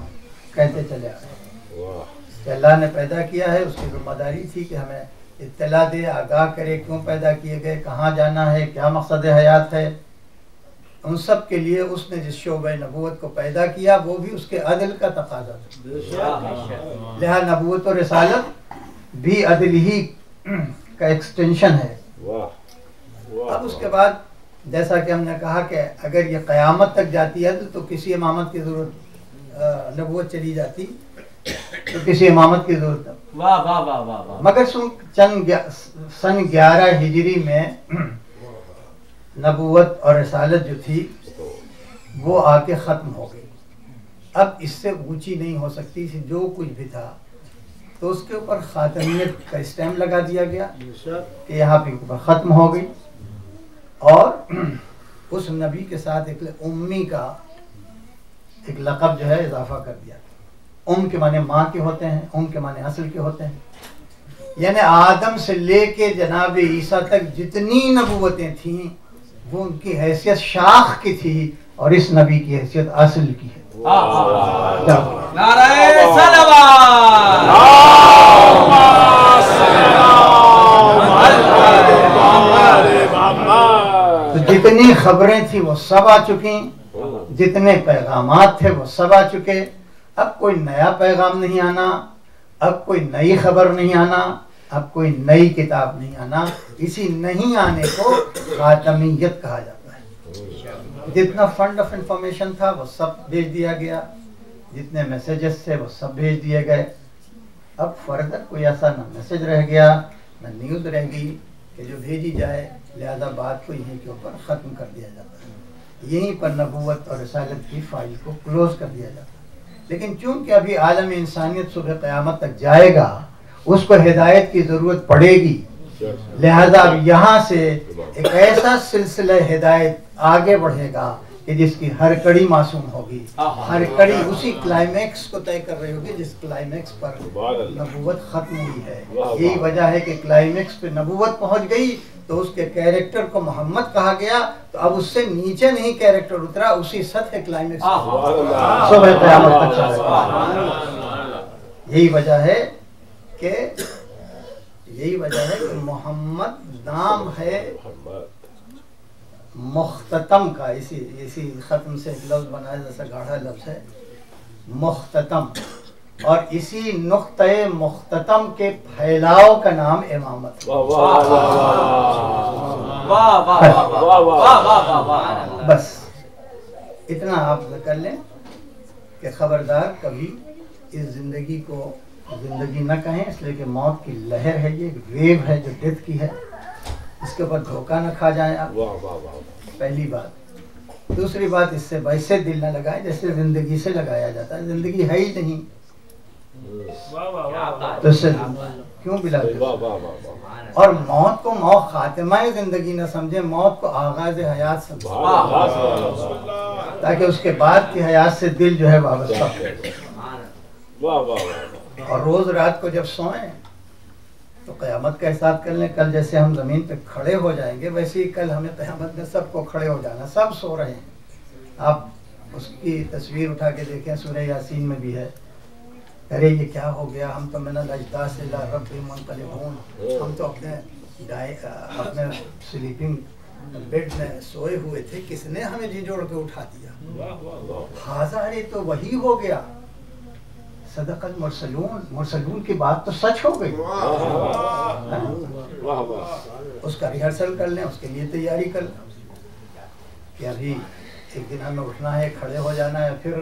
کہتے چلے آ رہے ہیں کہ اللہ نے پیدا کیا ہے، اس کی ذمہ داری تھی کہ ہمیں اطلاع دے، آگاہ کرے کیوں پیدا کیے گئے، کہاں جانا ہے، کیا مقصد حیات ہے۔ ان سب کے لیے اس نے جس شعبہ نبوت کو پیدا کیا وہ بھی اس کے عدل کا تقاضا تھا، لہذا نبوت و رسالت بھی عدل ہی کا ایکسٹینشن ہے۔ اب اس کے بعد جیسا کہ ہم نے کہا کہ اگر یہ قیامت تک جاتی ہے تو کسی امامت کی ضرورت، نبوت چلی جاتی تو کسی امامت کی ضرورت نہیں۔ مگر سن 11 ہجری میں نبوت اور رسالت جو تھی وہ آ کے ختم ہو گئی، اب اس سے اونچی نہیں ہو سکتی تھی، جو کچھ بھی تھا تو اس کے اوپر خاتمیت کا اسٹیمپ لگا دیا گیا کہ یہاں پہ اوپر ختم ہو گئی، اور اس نبی کے ساتھ ایک امی کا ایک لقب جو ہے اضافہ کر دیا۔ ام کے معنی ماں کے ہوتے ہیں، ام کے معنی اصل کے ہوتے ہیں، یعنی آدم سے لے کے جناب عیسیٰ تک جتنی نبوتیں تھیں وہ ان کی حیثیت شاخ کی تھی اور اس نبی کی حیثیت اصل کی ہے۔
نعرہ صلوات
خبریں تھیں وہ سب آ چکی، جتنے پیغامات تھے وہ سب آ چکے، اب کوئی نیا پیغام نہیں آنا، اب کوئی نئی خبر نہیں آنا، اب کوئی نئی کتاب نہیں آنا۔ اسی نہیں آنے کو خاتمیت کہا جاتا ہے۔ جتنا فنڈ آف انفارمیشن تھا وہ سب بھیج دیا گیا، جتنے میسیجز تھے وہ سب بھیج دیے گئے۔ اب فردر کوئی ایسا نہ میسیج رہ گیا نہ نیوز رہ گئی کہ جو بھیجی جائے، لہذا بات کو یہیں کے اوپر ختم کر دیا جاتا ہے، یہیں پر نبوت اور رسالت کی فائل کو کلوز کر دیا جاتا ہے۔ لیکن چونکہ ابھی عالم انسانیت صبح قیامت تک جائے گا، اس کو ہدایت کی ضرورت پڑے گی، لہذا اب یہاں سے ایک ایسا سلسلہ ہدایت آگے بڑھے گا کہ جس کی ہر کڑی معصوم ہوگی، ہر کڑی اسی کلائمیکس کو طے کر رہی ہوگی جس کلائمیکس پر نبوت ختم ہوئی ہے۔ یہی وجہ ہے کہ کلائمیکس پہ نبوت پہنچ گئی تو اس کے کیریکٹر کو محمد کہا گیا، تو اب اس سے نیچے نہیں کیریکٹر اترا، اسی سطح کلائمیکس صبح قیامت تک چلا گیا۔ یہی وجہ ہے کہ محمد نام ہے مختتم کا، اسی ختم سے ایک لفظ بنایا، جیسا گاڑھا لفظ ہے مختتم، اور اسی نقطہ مختتم کے پھیلاؤ کا نام امامت۔ بس اتنا آپ کر لیں کہ خبردار کبھی اس زندگی کو زندگی نہ کہیں، اس لیے کہ موت کی لہر ہے، یہ ایک ویو ہے جو ڈیتھ کی ہے، اس کے اوپر دھوکہ نہ کھا جائیں آپ، پہلی بات۔ دوسری بات، اس سے ویسے دل نہ لگائیں جیسے زندگی سے لگایا جاتا ہے، زندگی ہے ہی نہیں تو اس سے کیوں بلا؟ اور موت کو خاتمہ زندگی نہ سمجھیں، موت کو آغاز حیات سمجھیں، تاکہ اس کے بعد کی حیات سے دل جو ہے وابستہ ہو۔ اور روز رات کو جب سوئیں تو قیامت کا احساس کر لیں، کل جیسے ہم زمین پہ کھڑے ہو جائیں گے ویسے ہی کل ہمیں قیامت میں سب کو کھڑے ہو جانا، سب سو رہے ہیں۔ آپ اس کی تصویر اٹھا کے دیکھیں، سورہ یاسین میں بھی ہے، ارے یہ کیا ہو گیا، ہم تو من الاجداث الی ربہم منقلبون، ہم تو اپنے سلیپنگ بیڈ میں سوئے ہوئے تھے، کس نے ہمیں جھنجھوڑ کے اٹھا دیا، ہاذا یہ تو وہی ہو گیا۔ صدق المرسلون، مرسلون کی بات تو سچ ہو گئی۔ اس کا ریہرسل کر لیں، اس کے لیے تیاری کر لیں کہ ابھی ایک دن ہمیں اٹھنا ہے، کھڑے ہو جانا ہے، پھر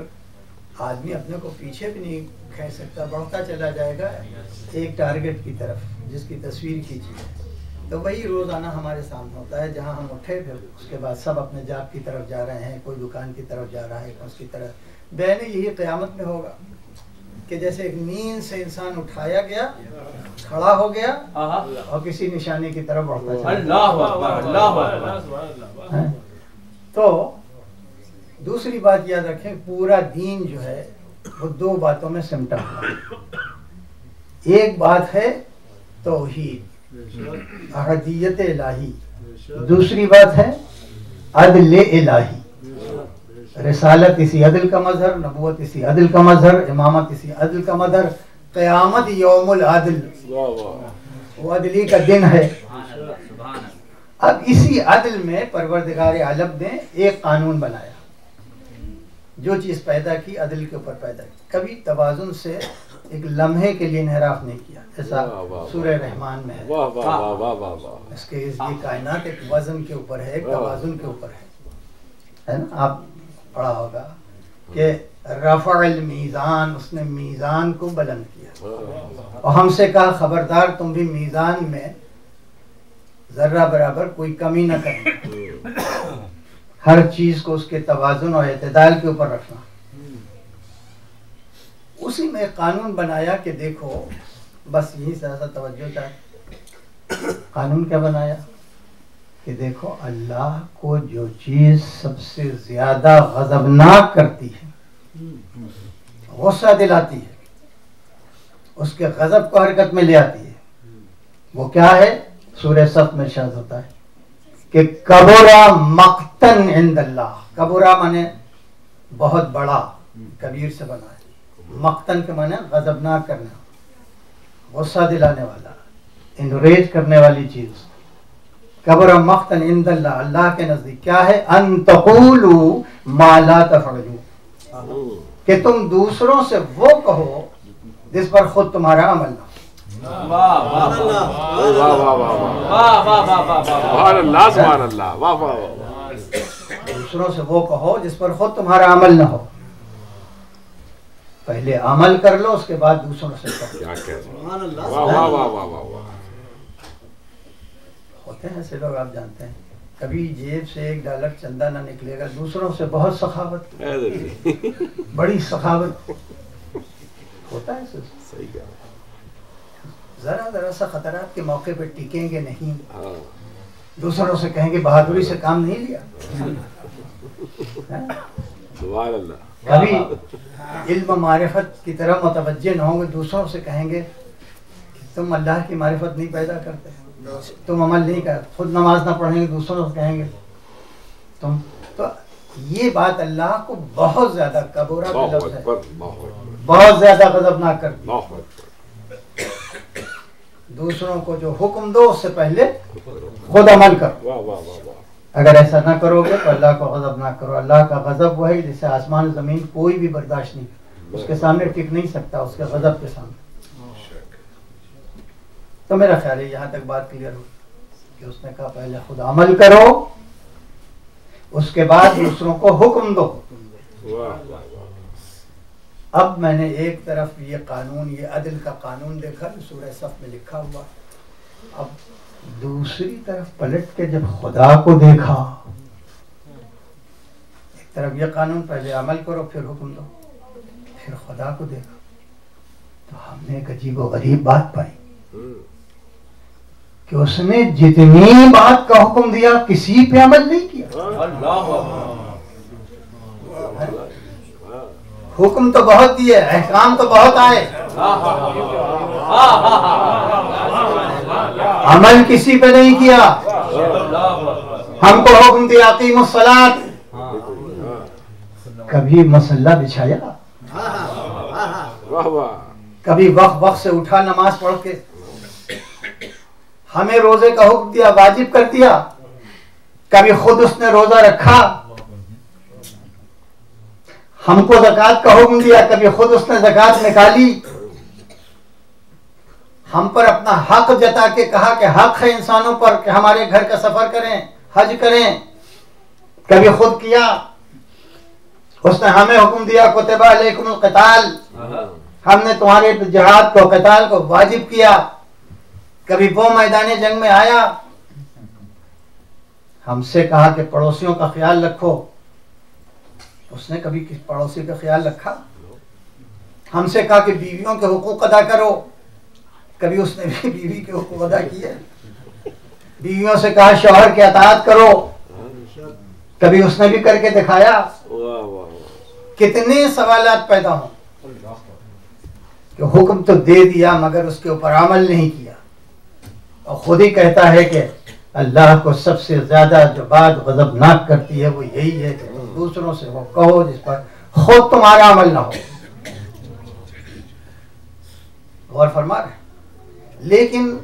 آدمی اپنے کو پیچھے بھی نہیں کھینچ سکتا، بڑھتا چلا جائے گا ایک ٹارگٹ کی طرف جس کی تصویر کھینچی ہے۔ تو وہی روزانہ ہمارے سامنے ہوتا ہے، جہاں ہم اٹھے پھر اس کے بعد سب اپنے جاب کی طرف جا رہے ہیں، کوئی دکان کی طرف جا رہا ہے، کوئی اس کی طرف۔ بہنیں یہی قیامت میں ہوگا کہ جیسے ایک نیند سے انسان اٹھایا گیا، کھڑا ہو گیا اور کسی نشانے کی طرف بڑھتا چلا۔ تو دوسری بات یاد رکھیں، پورا دین جو ہے وہ دو باتوں میں سمٹا ہوا۔ ایک بات ہے توحید، احدیت الہی، دوسری بات ہے عدل الہی۔ رسالت اسی عدل کا مظہر، نبوت اسی عدل کا مظہر، امامت اسی عدل کا مظہر، قیامت یوم العدل، وہ عدلی کا دن ہے۔ اب اسی عدل میں پروردگار عالم نے ایک قانون بنایا، جو چیز پیدا کی عدل کے اوپر پیدا کی، کبھی توازن سے ایک لمحے کے لیے انحراف نہیں کیا، جیسا سورہ رحمان میں ہے۔ اس کے یہ کائنات ایک وزن کے اوپر ہے، ایک توازن کے اوپر ہے نا۔ آپ پڑھا ہوگا کہ رفع المیزان، اس نے میزان کو بلند کیا اور ہم سے کہا خبردار تم بھی میزان میں ذرہ برابر کوئی کمی نہ کرنا، ہر چیز کو اس کے توازن اور اعتدال کے اوپر رکھنا۔ اسی میں قانون بنایا کہ دیکھو، بس یہی سا توجہ چاہے۔ قانون کیا بنایا کہ دیکھو، اللہ کو جو چیز سب سے زیادہ غضبناک کرتی ہے، غصہ دلاتی ہے، اس کے غضب کو حرکت میں لے آتی ہے، وہ کیا ہے؟ سورہ صف میں ارشاد ہوتا ہے کہ کبرا مقتن عند اللہ۔ کبرا مانے بہت بڑا، کبیر سے بنا ہے، مقتن کے مانے غضبناک کرنا، غصہ دلانے والا، انریج کرنے والی چیز، کبر مقتا عند اللہ، اللہ کے نزدیک کیا ہے؟ ان تقولوا ما لا تفعلون، کہ تم دوسروں سے وہ کہو جس پر خود تمہارا عمل نہ ہو۔
واہ واہ واہ واہ، سبحان اللہ سبحان اللہ، واہ واہ واہ۔
دوسروں سے وہ کہو جس پر خود تمہارا عمل نہ ہو۔ پہلے عمل کر لو، اس کے بعد دوسروں سے کہو۔
کیا کہہ رہے ہیں، واہ واہ واہ واہ واہ واہ۔
ہوتے ہیں ایسے لوگ، آپ جانتے ہیں، کبھی جیب سے $1 چندہ نہ نکلے گا، دوسروں سے بہت سخاوت، بڑی سخاوت ہوتا ہے۔
صحیح کہا،
ذرا سا خطرات کے موقع پہ ٹکیں گے نہیں، دوسروں سے کہیں گے بہادری سے کام نہیں لیا۔
سبحان اللہ۔
کبھی علم معرفت کی طرف متوجہ نہ ہوں گے، دوسروں سے کہیں گے تم اللہ کی معرفت نہیں پیدا کرتے، تم عمل نہیں کرتے، خود نماز نہ پڑھیں گے، دوسروں سے کہیں گے تم۔ تو یہ بات اللہ کو بہت زیادہ کبورہ کا لفظ ہے، بہت زیادہ غضبناک کر دی۔ دوسروں کو جو حکم دو اس سے پہلے خود عمل کرو۔ اگر ایسا نہ کرو گے تو اللہ کو غضب نہ کرو۔ اللہ کا غضب وہی جسے آسمان و زمین کوئی بھی برداشت نہیں، اس کے سامنے ٹک نہیں سکتا، اس کے غضب کے سامنے۔ تو میرا خیال ہے یہاں تک بات کلیئر ہو کہ اس نے کہا پہلے خود عمل کرو، اس کے بعد دوسروں کو حکم دو۔ اب میں نے ایک طرف یہ قانون، یہ عدل کا قانون دیکھا جو سورہ صف میں لکھا ہوا، اب دوسری طرف پلٹ کے جب خدا کو دیکھا، ایک طرف یہ قانون پہلے عمل کرو پھر حکم دو، پھر خدا کو دیکھا، تو ہم نے ایک عجیب و غریب بات پائی کہ اس نے جتنی بات کا حکم دیا کسی پہ عمل نہیں کیا۔ حکم تو بہت دیے، احکام تو بہت آئے، عمل کسی پہ نہیں کیا۔ ہم کو حکم دیا اقیموا الصلاۃ، کبھی مصلی بچھایا، کبھی وقت سے اٹھا نماز پڑھ کے، ہمیں روزے کا حکم دیا، واجب کر دیا، کبھی خود اس نے روزہ رکھا۔ ہم کو زکوٰۃ کا حکم دیا، کبھی خود اس نے زکوٰۃ نکالی۔ ہم پر اپنا حق جتا کے کہا کہ حق ہے انسانوں پر کہ ہمارے گھر کا سفر کریں، حج کریں، کبھی خود کیا۔ اس نے ہمیں حکم دیا کتب علیکم القتال، ہم نے تمہارے جہاد کو، قتال کو واجب کیا، کبھی وہ میدان جنگ میں آیا۔ ہم سے کہا کہ پڑوسیوں کا خیال رکھو، اس نے کبھی کسی پڑوسی کا خیال رکھا؟ ہم سے کہا کہ بیویوں کے حقوق ادا کرو، کبھی اس نے بھی بیوی کے حقوق ادا کیے؟ بیویوں سے کہا شوہر کی اطاعت کرو، کبھی اس نے بھی کر کے دکھایا؟ کتنے سوالات پیدا ہوں کہ حکم تو دے دیا مگر اس کے اوپر عمل نہیں کیا۔ اور خود ہی کہتا ہے کہ اللہ کو سب سے زیادہ جو بات غضبناک کرتی ہے وہ یہی ہے کہ تم دوسروں سے وہ کہو جس پر خود تمہارا عمل نہ ہو۔ غور فرما رہے ہیں۔ لیکن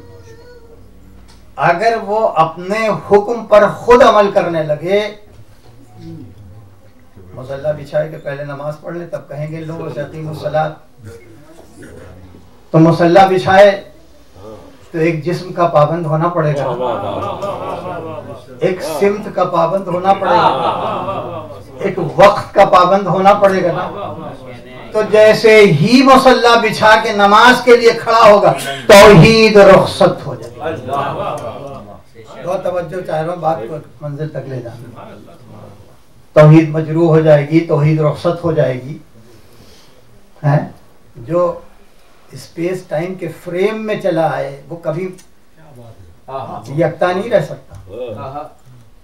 اگر وہ اپنے حکم پر خود عمل کرنے لگے، مصلی بچھائے کہ پہلے نماز پڑھ لے، تب کہیں گے لوگوں سے اقیموا الصلاۃ، تو مصلی بچھائے تو ایک جسم کا پابند ہونا پڑے گا، ایک سمت کا پابند ہونا پڑے گا، ایک وقت کا پابند ہونا پڑے گا نا۔ تو جیسے ہی مصلی بچھا کے نماز کے لیے کھڑا ہوگا توحید رخصت ہو جائے گا۔ بہت توجہ چاہ رہا ہوں، بات کو منزل تک لے جانا۔ توحید مجروح ہو جائے گی، توحید رخصت ہو جائے گی۔ جو اسپیس ٹائم کے فریم میں چلا آئے وہ کبھی یکتا نہیں رہ سکتا،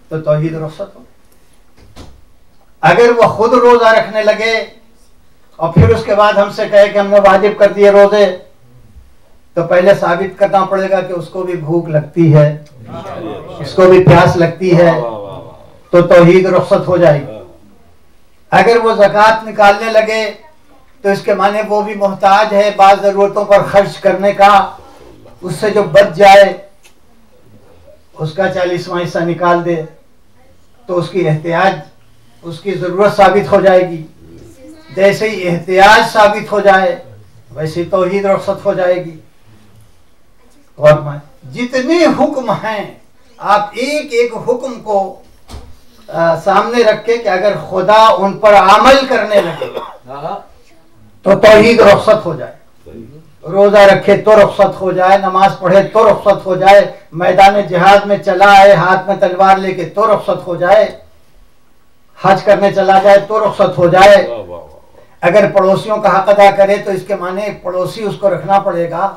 تو توحید رخصت ہو۔ اگر وہ خود روزہ رکھنے لگے اور پھر اس کے بعد ہم سے کہے کہ ہم نے واجب کر دیے روزے، تو پہلے ثابت کرنا پڑے گا کہ اس کو بھی بھوک لگتی ہے، اس کو بھی پیاس لگتی ہے، تو توحید رخصت ہو جائے گی۔ اگر وہ زکوٰۃ نکالنے لگے تو اس کے معنی وہ بھی محتاج ہے بعض ضرورتوں پر خرچ کرنے کا، اس سے جو بچ جائے اس کا 40واں حصہ نکال دے تو اس کی احتیاج، اس کی ضرورت ثابت ہو جائے گی. جیسے ہی احتیاج ثابت ہو جائے ویسے توحید رخصت ہو جائے گی. اور جتنے حکم ہیں آپ ایک ایک حکم کو سامنے رکھ کے کہ اگر خدا ان پر عمل کرنے لگے تو توحید رخصت ہو جائے. روزہ رکھے تو رخصت ہو جائے، نماز پڑھے تو رخصت ہو جائے، میدان جہاد میں چلا آئے ہاتھ میں تلوار لے کے تو رخصت ہو جائے، حج کرنے چلا جائے تو رخصت ہو جائے. اگر پڑوسیوں کا حق ادا کرے تو اس کے معنی پڑوسی اس کو رکھنا پڑے گا،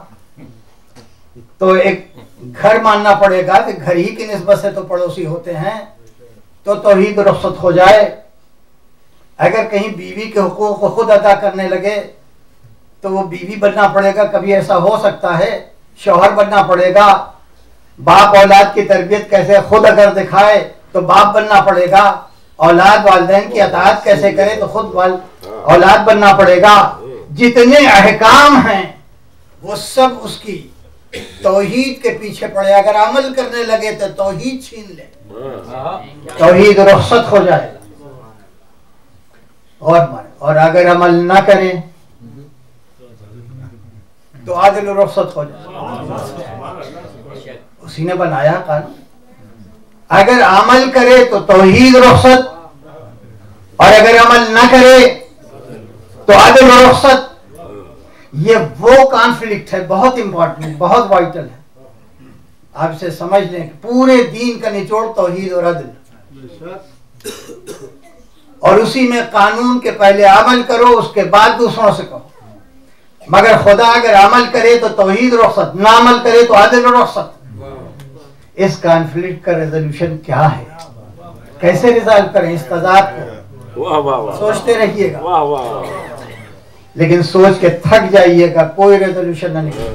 تو ایک گھر ماننا پڑے گا کہ گھر ہی کی نسبت سے تو پڑوسی ہوتے ہیں، تو توحید رخصت ہو جائے. اگر کہیں بیوی کے حقوق کو خود ادا کرنے لگے تو وہ بیوی بننا پڑے گا. کبھی ایسا ہو سکتا ہے شوہر بننا پڑے گا. باپ اولاد کی تربیت کیسے خود اگر دکھائے تو باپ بننا پڑے گا. اولاد والدین کی اطاعت کیسے کرے تو خود اولاد بننا پڑے گا. جتنے احکام ہیں وہ سب اس کی توحید کے پیچھے پڑے. اگر عمل کرنے لگے تو توحید چھین لے، توحید رخصت ہو جائے. اور اگر عمل نہ کریں تو عدل رخصت ہو جائے. اسی نے بنایا قانون. اگر عمل کرے تو توحید رخصت، اور اگر عمل نہ کرے تو عدل رخصت. یہ وہ کانفلکٹ ہے، بہت امپورٹنٹ، بہت وائٹل ہے. آپ اسے سمجھ لیں کہ پورے دین کا نچوڑ توحید اور عدل، اور اسی میں قانون کے پہلے عمل کرو اس کے بعد دوسروں سے کہو. مگر خدا اگر عمل کرے تو توحید رخصت، نہ عمل کرے تو عدل رخصت. اس کانفلکٹ کا ریزولوشن کیا ہے؟ کیسے ریزالو کریں اس تضاد کو؟ سوچتے رہیے گا، لیکن سوچ کے تھک جائیے گا. کوئی ریزولوشن نہ نکلے،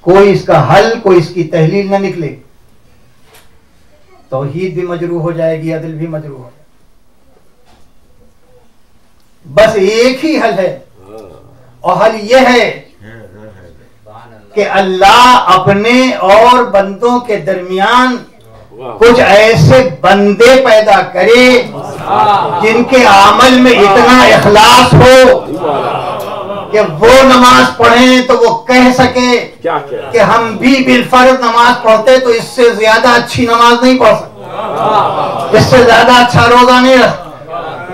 کوئی اس کا حل، کوئی اس کی تحلیل نہ نکلے. توحید بھی مجروح ہو جائے گی، عدل بھی مجروح ہو جائے گی. بس ایک ہی حل ہے، اور حل یہ ہے کہ اللہ اپنے اور بندوں کے درمیان کچھ ایسے بندے پیدا کرے جن کے عمل میں اتنا اخلاص ہو کہ وہ نماز پڑھیں تو وہ کہہ سکے کہ ہم بھی بالفرض نماز پڑھتے تو اس سے زیادہ اچھی نماز نہیں پڑھ سکتے، اس سے زیادہ اچھا روزہ نہیں رکھ.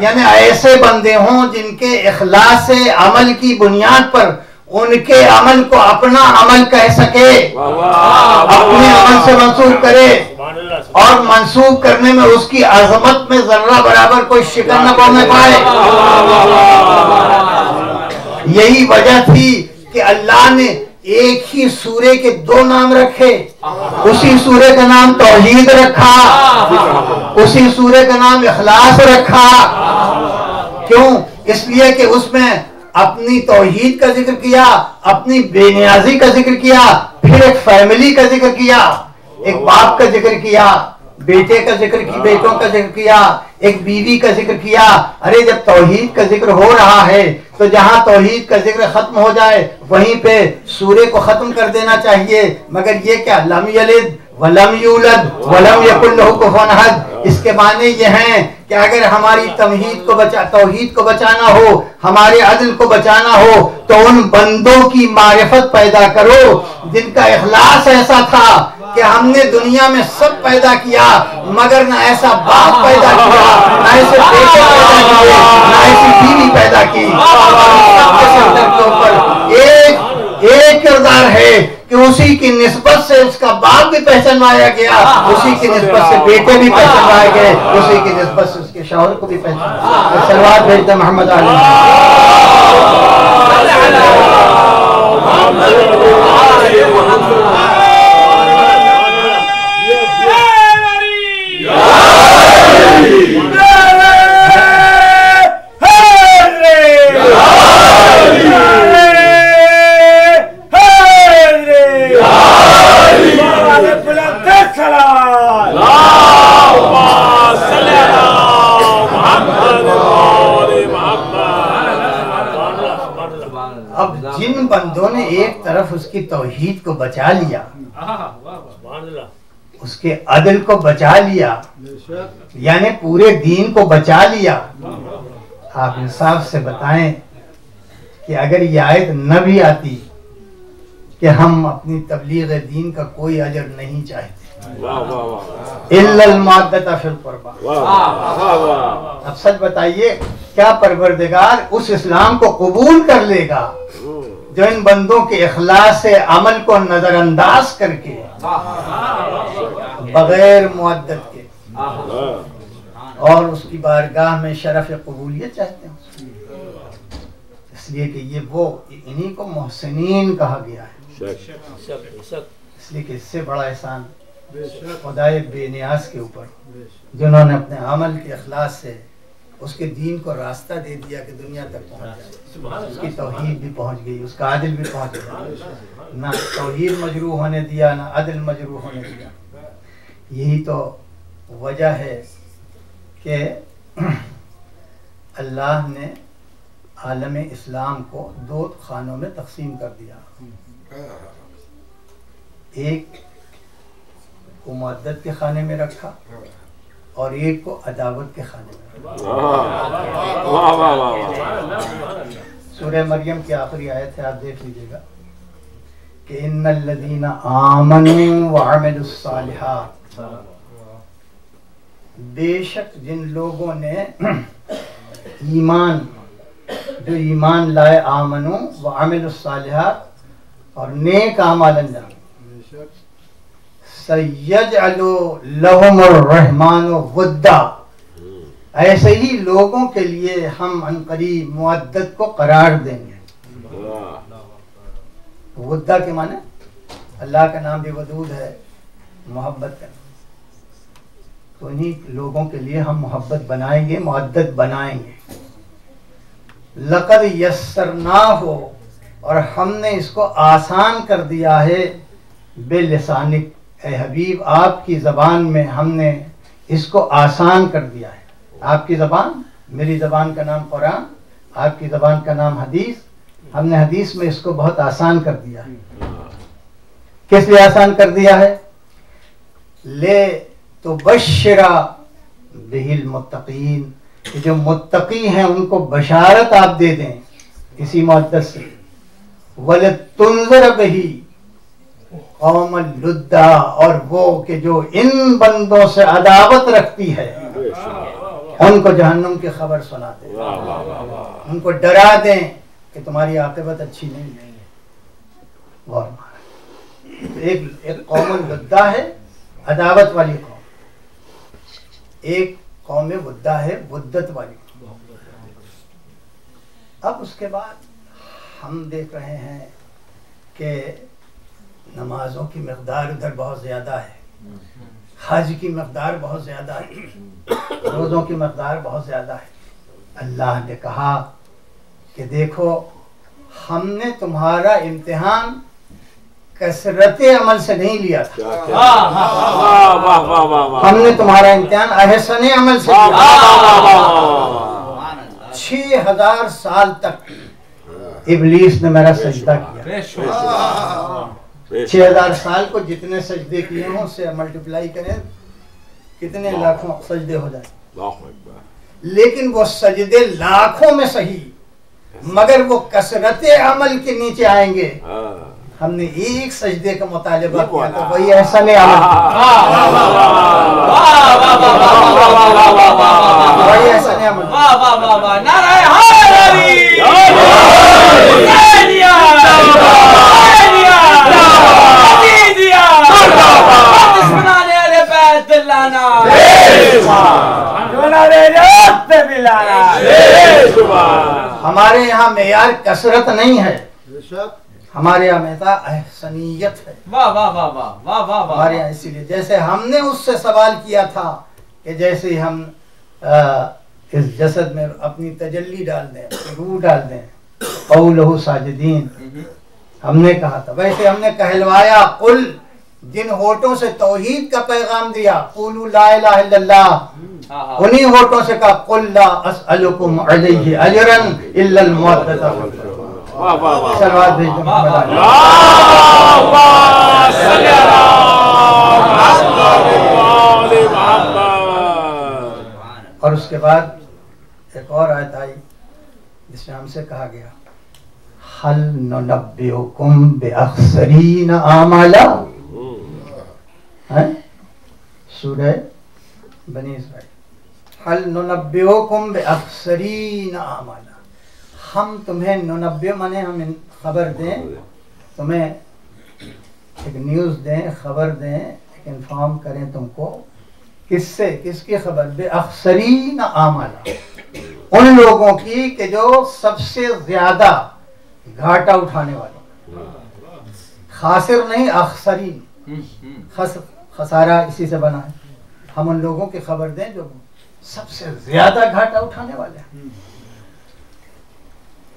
یعنی ایسے بندے ہوں جن کے اخلاص عمل کی بنیاد پر ان کے عمل کو اپنا عمل کہہ سکے، اپنے عمل سے منسوخ کرے، اور منسوخ کرنے میں اس کی عظمت میں ذرہ برابر کوئی شکر نہ پڑنے پائے. یہی وجہ تھی کہ اللہ نے ایک ہی سورے کے دو نام رکھے. اسی سورے کا نام توحید رکھا، اسی سورے کا نام اخلاص رکھا. کیوں؟ اس لیے کہ اس میں اپنی توحید کا ذکر کیا، اپنی بے نیازی کا ذکر کیا، پھر ایک فیملی کا ذکر کیا، ایک باپ کا ذکر کیا، بیٹے کا ذکر کی، بیٹوں کا ذکر کیا، ایک بیوی کا ذکر کیا. ارے جب توحید کا ذکر ہو رہا ہے تو جہاں توحید کا ذکر ختم ہو جائے وہیں پہ سورے کو ختم کر دینا چاہیے. مگر یہ کیا؟ لم یلد ولم یولد ولم یکن لہ کفوا احد. اس کے معنی یہ ہیں کہ اگر ہماری توحید کو بچانا ہو، ہمارے عدل کو بچانا ہو تو ان بندوں کی معرفت پیدا کرو جن کا اخلاص ایسا تھا کہ ہم نے دنیا میں سب پیدا کیا مگر نہ ایسا باپ پیدا کیا، نہ ایسے بیٹے پیدا کیے، نہ ایسی بیوی پیدا کی. ایک کردار ہے کہ اسی کی نسبت سے اس کا باپ بھی پہچانوایا گیا، اسی کی نسبت سے بیٹے بھی پہچانوائے گئے، اسی کی نسبت سے اس کے شوہر کو بھی پہچانوایا. سلوات بھیجتے محمد علی. اب جن بندوں نے ایک طرف اس کی توحید کو بچا لیا، اس کے عدل کو بچا لیا، یعنی پورے دین کو بچا لیا۔ آپ انصاف سے بتائیں کہ اگر یہ آیت نہ بھی آتی کہ ہم اپنی تبلیغ دین کا کوئی اجر نہیں چاہتے، الا المودۃ فی القربى، اب سچ بتائیے کیا پروردگار اس اسلام کو قبول کر لے گا جو ان بندوں کے اخلاص عمل کو نظر انداز کر کے بغیر مودت کے اور اس کی بارگاہ میں شرف قبولیت چاہتے ہیں؟ اس لیے کہ یہ وہ انہی کو محسنین کہا گیا ہے، اس لیے کہ اس سے بڑا احسان خدائے بے نیاز کے اوپر جنہوں نے اپنے عمل کے اخلاص سے اس کے دین کو راستہ دے دیا کہ دنیا تک پہنچ جائے، اس کی توحید بھی پہنچ گئی، اس کا عدل بھی پہنچ گیا، نہ توحید مجروح ہونے دیا نہ عدل مجروح ہونے دیا۔ یہی تو وجہ ہے کہ اللہ نے عالم اسلام کو دو خانوں میں تقسیم کر دیا، ایک کو مودت کے خانے میں رکھا اور ایک کو عداوت کے خانے میں رکھا۔ سورہ مریم کی آخری آیت ہے، آپ دیکھ لیجئے گا کہ ان الذین آمنوا وعملوا الصالحات، بے شک جن لوگوں نے جو ایمان لائے، آمنوا وعملوا الصالحات، اور نیک اعمال انجام، سیجعل لہم الرحمن ودا، ایسے ہی لوگوں کے لیے ہم عنقریب مودت کو قرار دیں گے۔ ودا کے معنی اللہ کا نام بھی ودود ہے، محبت کا، تو انہی لوگوں کے لیے ہم محبت بنائیں گے، مودت بنائیں گے۔ لقد یسرناہ، اور ہم نے اس کو آسان کر دیا ہے، بلسانک، اے حبیب آپ کی زبان میں ہم نے اس کو آسان کر دیا ہے۔ آپ کی زبان، میری زبان کا نام قرآن، آپ کی زبان کا نام حدیث، ہم نے حدیث میں اس کو بہت آسان کر دیا ہے۔ کس لیے آسان کر دیا ہے؟ لے تو بشرا بہ المتقین، کہ جو متقی ہیں ان کو بشارت آپ دے دیں اسی مودت سے۔ وَلَتُنذِرَ بِهِ قوم اللُّدَّا، اور وہ کہ جو ان بندوں سے عداوت رکھتی ہے ان کو جہنم کی خبر سنا دیں، ان کو ڈرا دیں کہ تمہاری عاقبت اچھی نہیں ہے۔ ایک قوم اللُّدَّا ہے عداوت والی قوم، ایک قوم ودہ ہے ودت والی قوم۔ اب اس کے بعد ہم دیکھ رہے ہیں کہ نمازوں کی مقدار ادھر بہت زیادہ ہے، حج کی مقدار بہت زیادہ ہے، روزوں کی مقدار بہت زیادہ ہے۔ اللہ نے کہا کہ دیکھو ہم نے تمہارا امتحان کثرت عمل سے نہیں لیا تھا، ہم نے تمہارا امتحان احسن عمل سے لیا۔ 6000 سال تک ابلیس نے میرا سجدہ کیا، 6000 سال کو جتنے سجدے کیے ہوں اس سے ملٹیپلائی کریں کتنے لاکھوں سجدے ہو جائیں، لیکن وہ سجدے لاکھوں میں صحیح، مگر وہ کثرت عمل کے نیچے آئیں گے۔ ہم نے ایک سجدے کا مطالبہ کیا تھا، وہی احسن عمل، وہی احسن عمل۔ ہمارے یہاں معیار کثرت نہیں ہے، ہمارے یہاں معیار احسنیت ہے۔ ہمارے یہاں اسی لیے جیسے ہم نے اس سے سوال کیا تھا کہ جیسے ہم اس جسد میں اپنی تجلی ڈال دیں، روح ڈال دیں، قولہ ساجدین، ہم نے کہا تھا، ویسے ہم نے کہلوایا، قل، جن ہونٹوں سے توحید کا پیغام دیا، قولوا لا الہ الا اللہ، انہی ہونٹوں سے کہا قل لا اسألکم علیہ اجرا الا المودۃ۔ سلوات بھیجو محمد علیہ۔ کے بعد ایک اور آیت آئی جس میں ہم سے کہا گیا حل ننبئکم باخسرین اعمالا، سورہ بنی اسرائیل، حل ننبئکم باخسرین اعمالا، ہم تمہیں ننبئ مانے ہم خبر دیں، تمہیں ایک نیوز دیں، خبر دیں، ایک انفارم کریں تم کو، کس سے؟ کس کی خبر؟ باخسرین اعمالا، ان لوگوں کی کہ جو سب سے زیادہ گھاٹا اٹھانے والے، خاسر نہیں اخسرین، خسارہ اسی سے بنا ہے، ہم ان لوگوں کی خبر دیں جو سب سے زیادہ گھاٹا اٹھانے والے ہیں۔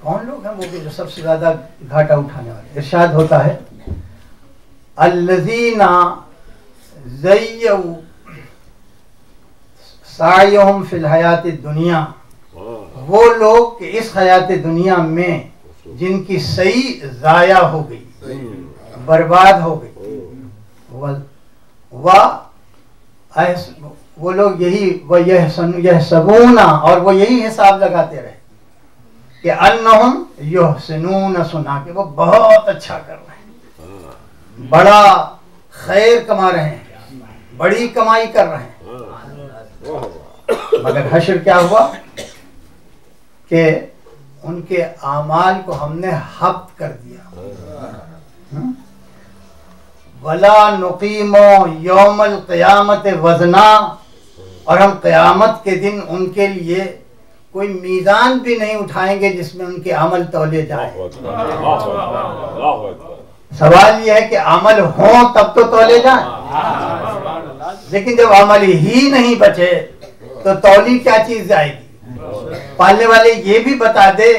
کون لوگ ہیں وہ کہ جو سب سے زیادہ گھاٹا اٹھانے والے؟ ارشاد ہوتا ہے الذین ضیعوا سعیہم فی الحیات الدنیا، وہ لوگ کہ اس حیات دنیا میں جن کی سعی ضائع ہو گئی، برباد ہو گئی، وہ لوگ یہی یحسبون، اور وہ یہی حساب لگاتے رہے کہ انہم یحسنون صنعا، کہ وہ بہت اچھا کر رہے ہیں، بڑا خیر کما رہے ہیں، بڑی کمائی کر رہے ہیں، مگر حشر کیا ہوا کہ ان کے اعمال کو ہم نے حبط کر دیا۔ وَلَا نُقِيمُ يَوْمَ الْقِيَامَةِ وَزْنًا، اور ہم قیامت کے دن ان کے لیے کوئی میزان بھی نہیں اٹھائیں گے جس میں ان کے عمل تولے جائیں۔ سوال یہ ہے کہ عمل ہوں تب تو تولے جائیں، لیکن جب عمل ہی نہیں بچے تو تولی کیا چیز جائے گی؟ پالنے والے یہ بھی بتا دے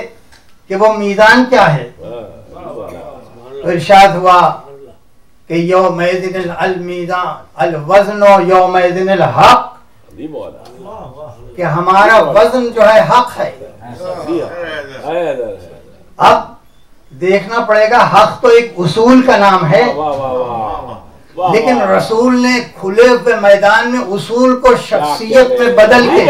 کہ وہ میزان کیا ہے۔ تو ارشاد ہوا کہ یومئذ المیزان الوزن یومئذ الحق، کہ ہمارا وزن جو ہے حق ہے۔ اب دیکھنا پڑے گا، حق تو ایک اصول کا نام ہے، لیکن رسول نے کھلے ہوئے میدان میں اصول کو شخصیت میں بدل کے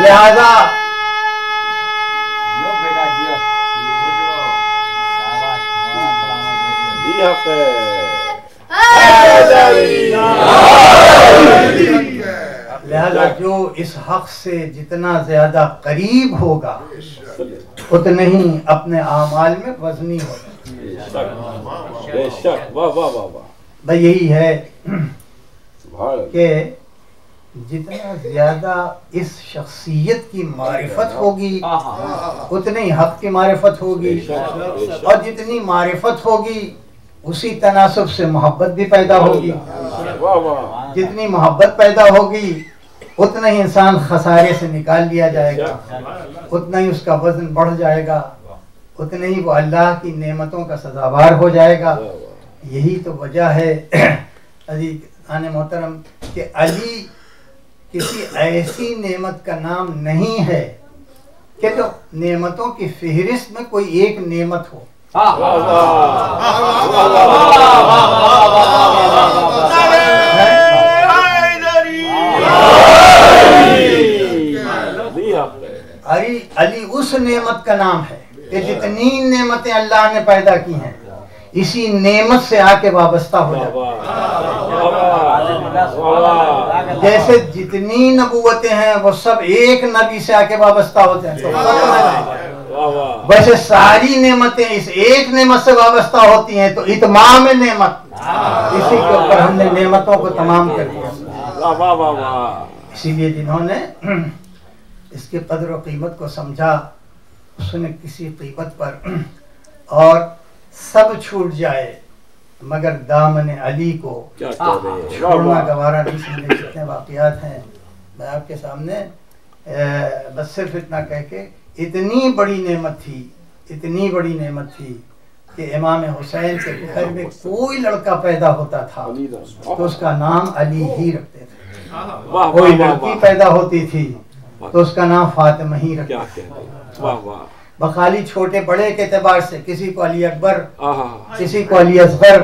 لہذا لہذا جو اس حق سے جتنا زیادہ قریب ہوگا اتنے ہی اپنے اعمال میں وزنی ہوگا۔ بھائی یہی ہے کہ جتنا زیادہ اس شخصیت کی معرفت ہوگی اتنی ہی حق کی معرفت ہوگی، اور جتنی معرفت ہوگی اسی تناسب سے محبت بھی پیدا ہوگی، جتنی محبت پیدا ہوگی اتنا ہی انسان خسارے سے نکال لیا جائے گا، اتنا ہی اس کا وزن بڑھ جائے گا، اتنا ہی وہ اللہ کی نعمتوں کا سزاوار ہو جائے گا۔ یہی تو وجہ ہے عزیزان محترم کہ علی کسی ایسی نعمت کا نام نہیں ہے کہ جو نعمتوں کی فہرست میں کوئی ایک نعمت ہو۔ علی اس نعمت کا نام ہے کہ جتنی نعمتیں اللہ نے پیدا کی ہیں اسی نعمت سے آ کے وابستہ ہو جاتا ہے۔ جیسے جتنی نبوتیں ہیں وہ سب ایک نبی سے آ کے وابستہ ہوتے ہیں، ویسے ساری نعمتیں اس ایک نعمت سے وابستہ ہوتی ہیں، تو اتمام نعمت، اسی کے اوپر ہم نے نعمتوں کو تمام کر دیا۔ اسی لیے جنہوں نے اس کی قدر و قیمت کو سمجھا، اس نے کسی قیمت پر اور سب چھوٹ جائے مگر دامن علی کو چھوڑنا گوارا نہیں سمجھے۔ کتنے واقعات ہیں، میں آپ کے سامنے بس صرف اتنا کہہ کے، اتنی بڑی نعمت تھی، اتنی بڑی نعمت تھی کہ امام حسین کے گھر میں کوئی لڑکا پیدا ہوتا تھا تو اس کا نام علی ہی رکھتے تھے، کوئی لڑکی پیدا ہوتی تھی تو اس کا نام فاطمہ ہی رکھا.
کیا کہتے ہیں، واہ واہ.
بخالی چھوٹے بڑے کے اعتبار سے کسی کو علی اکبر، کسی کو علی اصغر،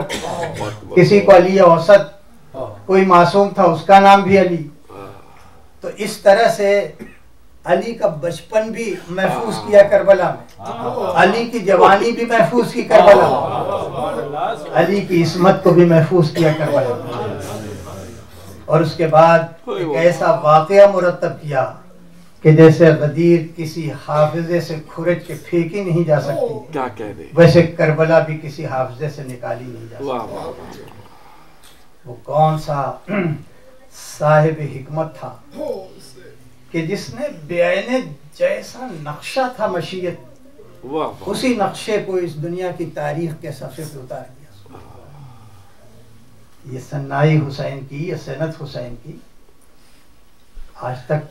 کسی کو علی اوسط، کوئی معصوم تھا اس کا نام بھی علی. تو اس طرح سے علی کا بچپن بھی محفوظ کیا کربلا میں، علی کی جوانی بھی محفوظ کی کربلا میں، علی کی عصمت کو بھی محفوظ کیا کربلا میں. اور اس کے بعد ایک ایسا واقعہ مرتب کیا کہ جیسے غدیر کسی حافظے سے کھرچ کے پھینکی نہیں جا سکتی،
کیا کہہ دے،
ویسے کربلا بھی کسی حافظے سے نکالی نہیں جا سکتی. وہ کون سا صاحب حکمت تھا کہ جس نے بعینے جیسا نقشہ تھا مشیت، اسی نقشے کو اس دنیا کی تاریخ کے صفحے پہ اتار دیا. یہ ثنائی حسین کی، یہ سنت حسین کی آج تک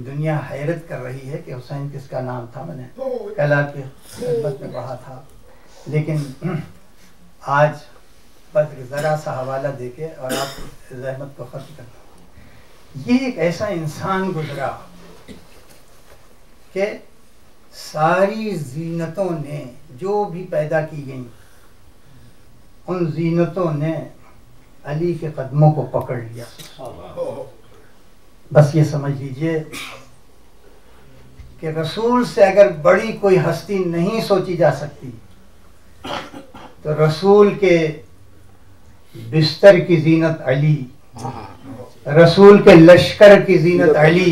دنیا حیرت کر رہی ہے کہ حسین کس کا نام تھا. میں نے کل آپ کی خدمت میں پڑھا تھا، لیکن آج بس ذرا سا حوالہ دے کے اور آپ زحمت کو ختم کرتا ہوں. یہ ایک ایسا انسان گزرا کہ ساری زینتوں نے جو بھی پیدا کی گئیں، ان زینتوں نے علی کے قدموں کو پکڑ لیا. بس یہ سمجھ لیجئے کہ رسول سے اگر بڑی کوئی ہستی نہیں سوچی جا سکتی تو رسول کے بستر کی زینت علی، رسول کے لشکر کی زینت علی،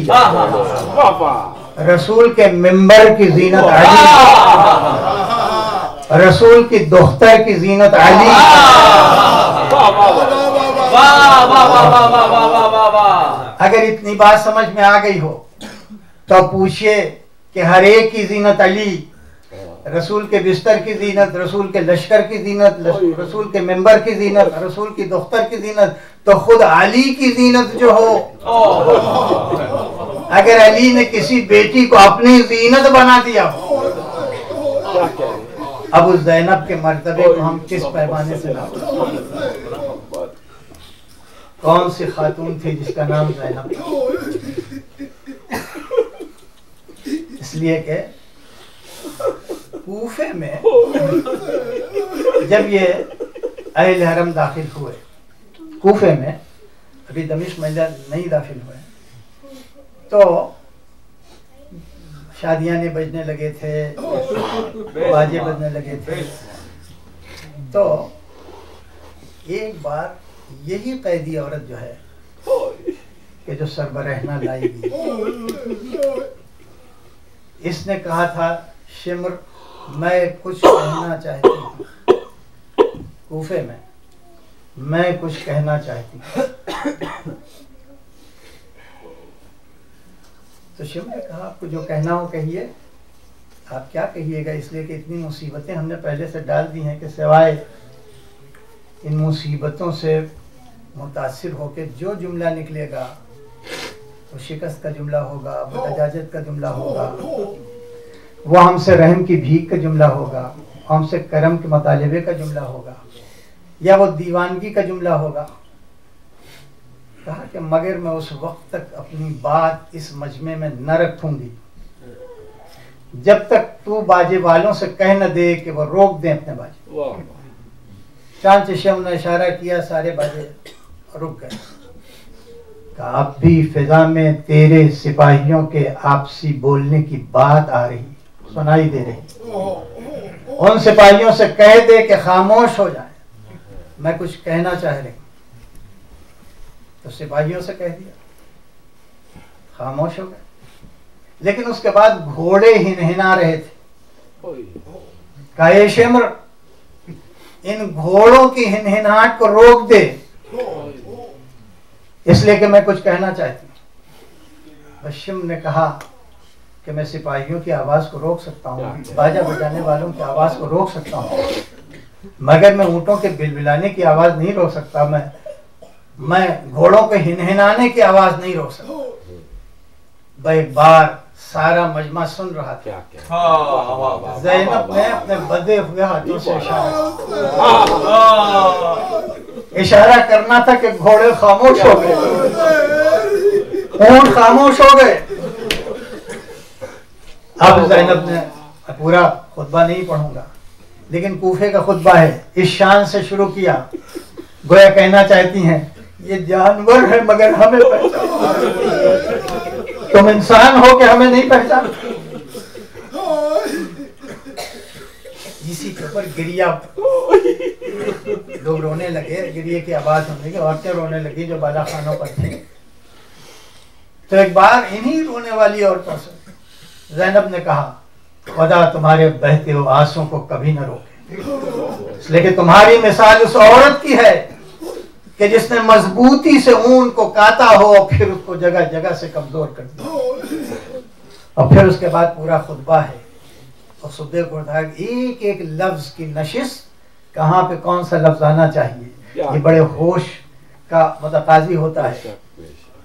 رسول کے ممبر کی زینت علی، رسول کی دختر کی زینت علی. اگر اتنی بات سمجھ میں آ گئی ہو تو پوچھئے کہ ہر ایک کی زینت علی، رسول کے بستر کی زینت، رسول کے لشکر کی زینت، رسول کے ممبر کی زینت، رسول کی دختر کی زینت، تو خود علی کی زینت جو ہو، اگر علی نے کسی بیٹی کو اپنی زینت بنا دیا ہو، اب اس زینب کے مرتبے کو ہم کس پیمانے سے ناپیں؟ کون سی خاتون تھی جس کا نام زینب تھا؟ اس لیے کہ کوفے میں جب یہ اہل حرم داخل ہوئے، کوفے میں، ابھی دمشق میں نہیں داخل ہوئے، تو شادیاں بجنے لگے تھے، باجے بجنے لگے تھے. تو ایک بار یہی قیدی عورت جو ہے کہ جو سربرہنہ لائی گئی، اس نے کہا تھا شمر میں کچھ کہنا چاہتی ہوں، کوفے میں کچھ کہنا چاہتی ہوں. تو شمر نے کہا آپ کو جو کہنا ہو کہیے. آپ کیا کہیے گا؟ اس لیے کہ اتنی مصیبتیں ہم نے پہلے سے ڈال دی ہیں کہ سوائے ان مصیبتوں سے متاثر ہو کے جو جملہ نکلے گا وہ شکست کا جملہ ہوگا، بدجاجت کا جملہ ہوگا، وہ ہم سے رحم کی بھیک کا جملہ ہوگا، ہم سے کرم کے مطالبے کا جملہ ہوگا، یا وہ دیوانگی کا جملہ ہوگا. کہا کہ مگر میں اس وقت تک اپنی بات اس مجمع میں نہ رکھوں گی جب تک تو باجے والوں سے کہہ نہ دے کہ وہ روک دیں اپنے باجے. چانچہ شم نے اشارہ کیا، سارے باجے رک گئے. کہا اب بھی فضا میں تیرے سپاہیوں کے آپسی بولنے کی بات آ رہی، سنائی دے رہی. ان سپاہیوں سے کہہ دے کہ خاموش ہو جائیں، میں کچھ کہنا چاہ رہی ہوں. تو سپاہیوں سے کہہ دیا، خاموش ہو گئے. لیکن اس کے بعد گھوڑے ہنہنا رہے تھے. کہا اے شمر ان گھوڑوں کی ہنہناہٹ کو روک دے، اس لیے کہ میں کچھ کہنا چاہتی ہوں. بس شمر نے کہا کہ میں سپاہیوں کی آواز کو روک سکتا ہوں، باجا بجانے والوں کی آواز کو روک سکتا ہوں، مگر میں اونٹوں کے بلبلانے کی آواز نہیں روک سکتا، میں گھوڑوں کے ہنہنانے کی آواز نہیں روک سکتا. ایک بار سارا مجمع سن رہا تھا. زینب نے اپنے بدے ہوئے ہاتھوں سے اشارہ کرنا تھا کہ گھوڑے خاموش ہو گئے، اونٹ خاموش ہو گئے. اب زینب نے پورا خطبہ نہیں پڑھوں گا لیکن کوفے کا خطبہ ہے، اس شان سے شروع کیا گویا کہنا چاہتی ہیں یہ جانور ہے مگر ہمیں پہچان، تم انسان ہو کہ ہمیں نہیں پہچان. اسی کے اوپر گریا، لوگ رونے لگے، گریے کی آواز ہونے لگی، عورتیں رونے لگی جو بالا خانوں پر تھیں. تو ایک بار انہی رونے والی عورتوں سے زینب نے کہا خدا تمہارے بہتے ہوئے آنسوں کو کبھی نہ روکے، اس لیے کہ تمہاری مثال اس عورت کی ہے کہ جس نے مضبوطی سے اون کو کاتا ہو اور پھر اس کو جگہ جگہ سے کمزور کر دیا. اور پھر اس کے بعد پورا خطبہ ہے اور خطبے کو ایک ایک لفظ کی نشست، کہاں پہ کون سا لفظ آنا چاہیے، یہ بڑے ہوش کا متقاضی ہوتا ہے.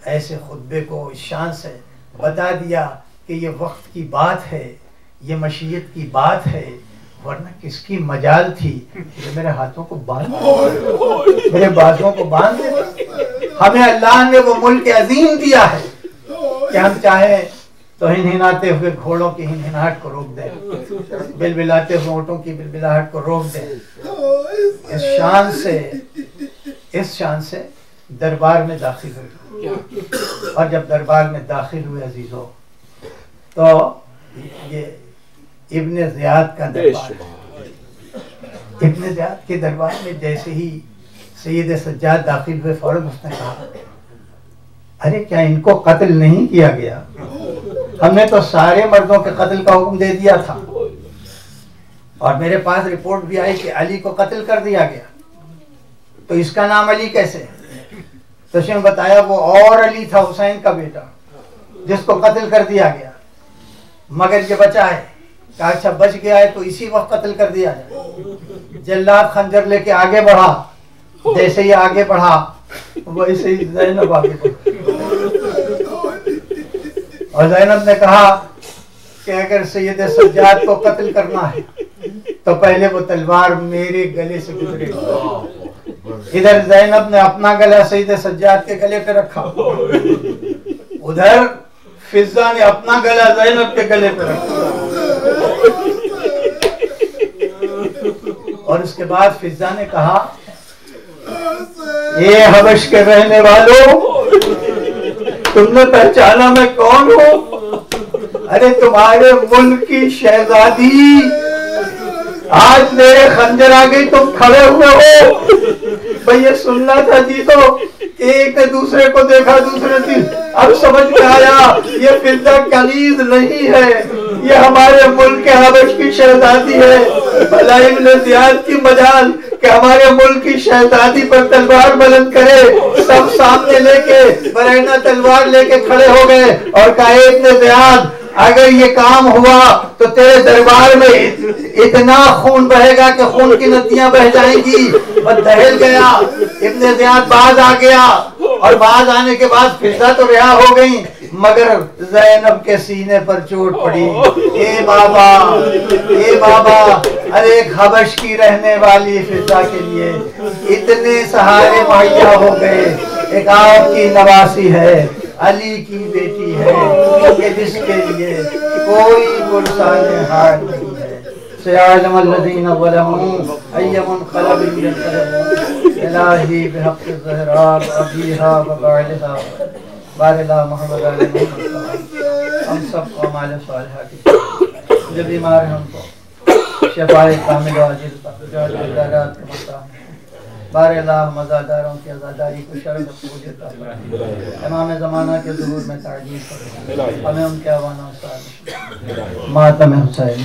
ایسے خطبے کو اس شان سے بتا دیا کہ یہ وقت کی بات ہے، یہ مشیت کی بات ہے، ورنہ کس کی مجال تھی کہ میرے ہاتھوں کو باندھ میرے بازوں کو باندھ دے. ہمیں اللہ نے وہ ملک عظیم دیا ہے کہ ہم چاہیں تو ہنہناتے ہوئے گھوڑوں کی ہنہناہٹ کو روک دیں، بلبلاتے ہوئے اونٹوں کی بلبلاہٹ کو روک دیں. اس شان سے دربار میں داخل ہوئے، اور جب دربار میں داخل ہوئے عزیزوں تو یہ ابن زیاد کا دربار، ابن زیاد کے دربار میں جیسے ہی سید سجاد داخل ہوئے فوراً اس نے کہا ارے کیا ان کو قتل نہیں کیا گیا؟ ہم نے تو سارے مردوں کے قتل کا حکم دے دیا تھا، اور میرے پاس رپورٹ بھی آئی کہ علی کو قتل کر دیا گیا، تو اس کا نام علی کیسے؟ تو اس نے بتایا وہ اور علی تھا، حسین کا بیٹا، جس کو قتل کر دیا گیا، مگر یہ بچا ہے. کہا اچھا بچ گیا ہے تو اسی وقت قتل کر دیا جائے. جلاد خنجر لے کے آگے بڑھا، جیسے ہی آگے بڑھا ویسے ہی زینب آگے بڑھا، اور زینب نے کہا کہ اگر سید سجاد کو قتل کرنا ہے تو پہلے وہ تلوار میرے گلے سے گزرے. ادھر زینب نے اپنا گلا سید سجاد کے گلے پہ رکھا، ادھر فضہ نے اپنا گلا زینب کے گلے پہ رکھا، اور اس کے بعد فضہ نے کہا یہ حبش کے رہنے والوں تم نے پہچانا میں کون ہوں؟ ارے تمہارے ملک کی شہزادی، آج میرے خنجر آ گئی تم کھڑے ہوئے ہو. بھئی یہ سننا تھا جی تو ایک نے دوسرے کو دیکھا، دوسرے دن اب سمجھ میں آیا یہ فضہ کنیز نہیں ہے، یہ ہمارے ملک کے حبش کی شہزادی ہے. بھلا ابن زیاد کی مجال کہ ہمارے ملک کی شہزادی پر تلوار بلند کرے. سب سامنے لے کے برہنہ تلوار لے کے کھڑے ہو گئے اور کہا ابن زیاد اگر یہ کام ہوا تو تیرے دربار میں اتنا خون بہے گا کہ خون کی ندیاں بہ جائیں گی. اور دہل گیا، ابن زیاد باز آ گیا، اور باز آنے کے بعد فضہ تو رہا ہو گئی مگر زینب کے سینے پر چوٹ پڑی. اے بابا، اے بابا، ارے ایک حبش کی رہنے والی فضہ کے لیے اتنے سہارے مہیا ہو گئے. ایک آپ کی نواسی ہے، علی کی بیٹی ہے کہ جس کے لیے کوئی پرسان حال نہیں ہے. سيعلم الذين ظلموا أي منقلب ينقلبون. إلهي بحق الزهراء أبيها وبعلها بارك الله محمد علیہ محمد. ہم سب کو اعمال صالحہ کی جو بیمار ہیں ان کو شفائے کامل و عاجل جو عذرات کے مستحق ہیں. بار اللہ مزاداروں کی عزاداری کو شرف قبول عطا فرمائے. امام زمانہ کے ظہور میں تعجیل فرمائے. ہمیں ان کے آوانوں سے ماتم حسین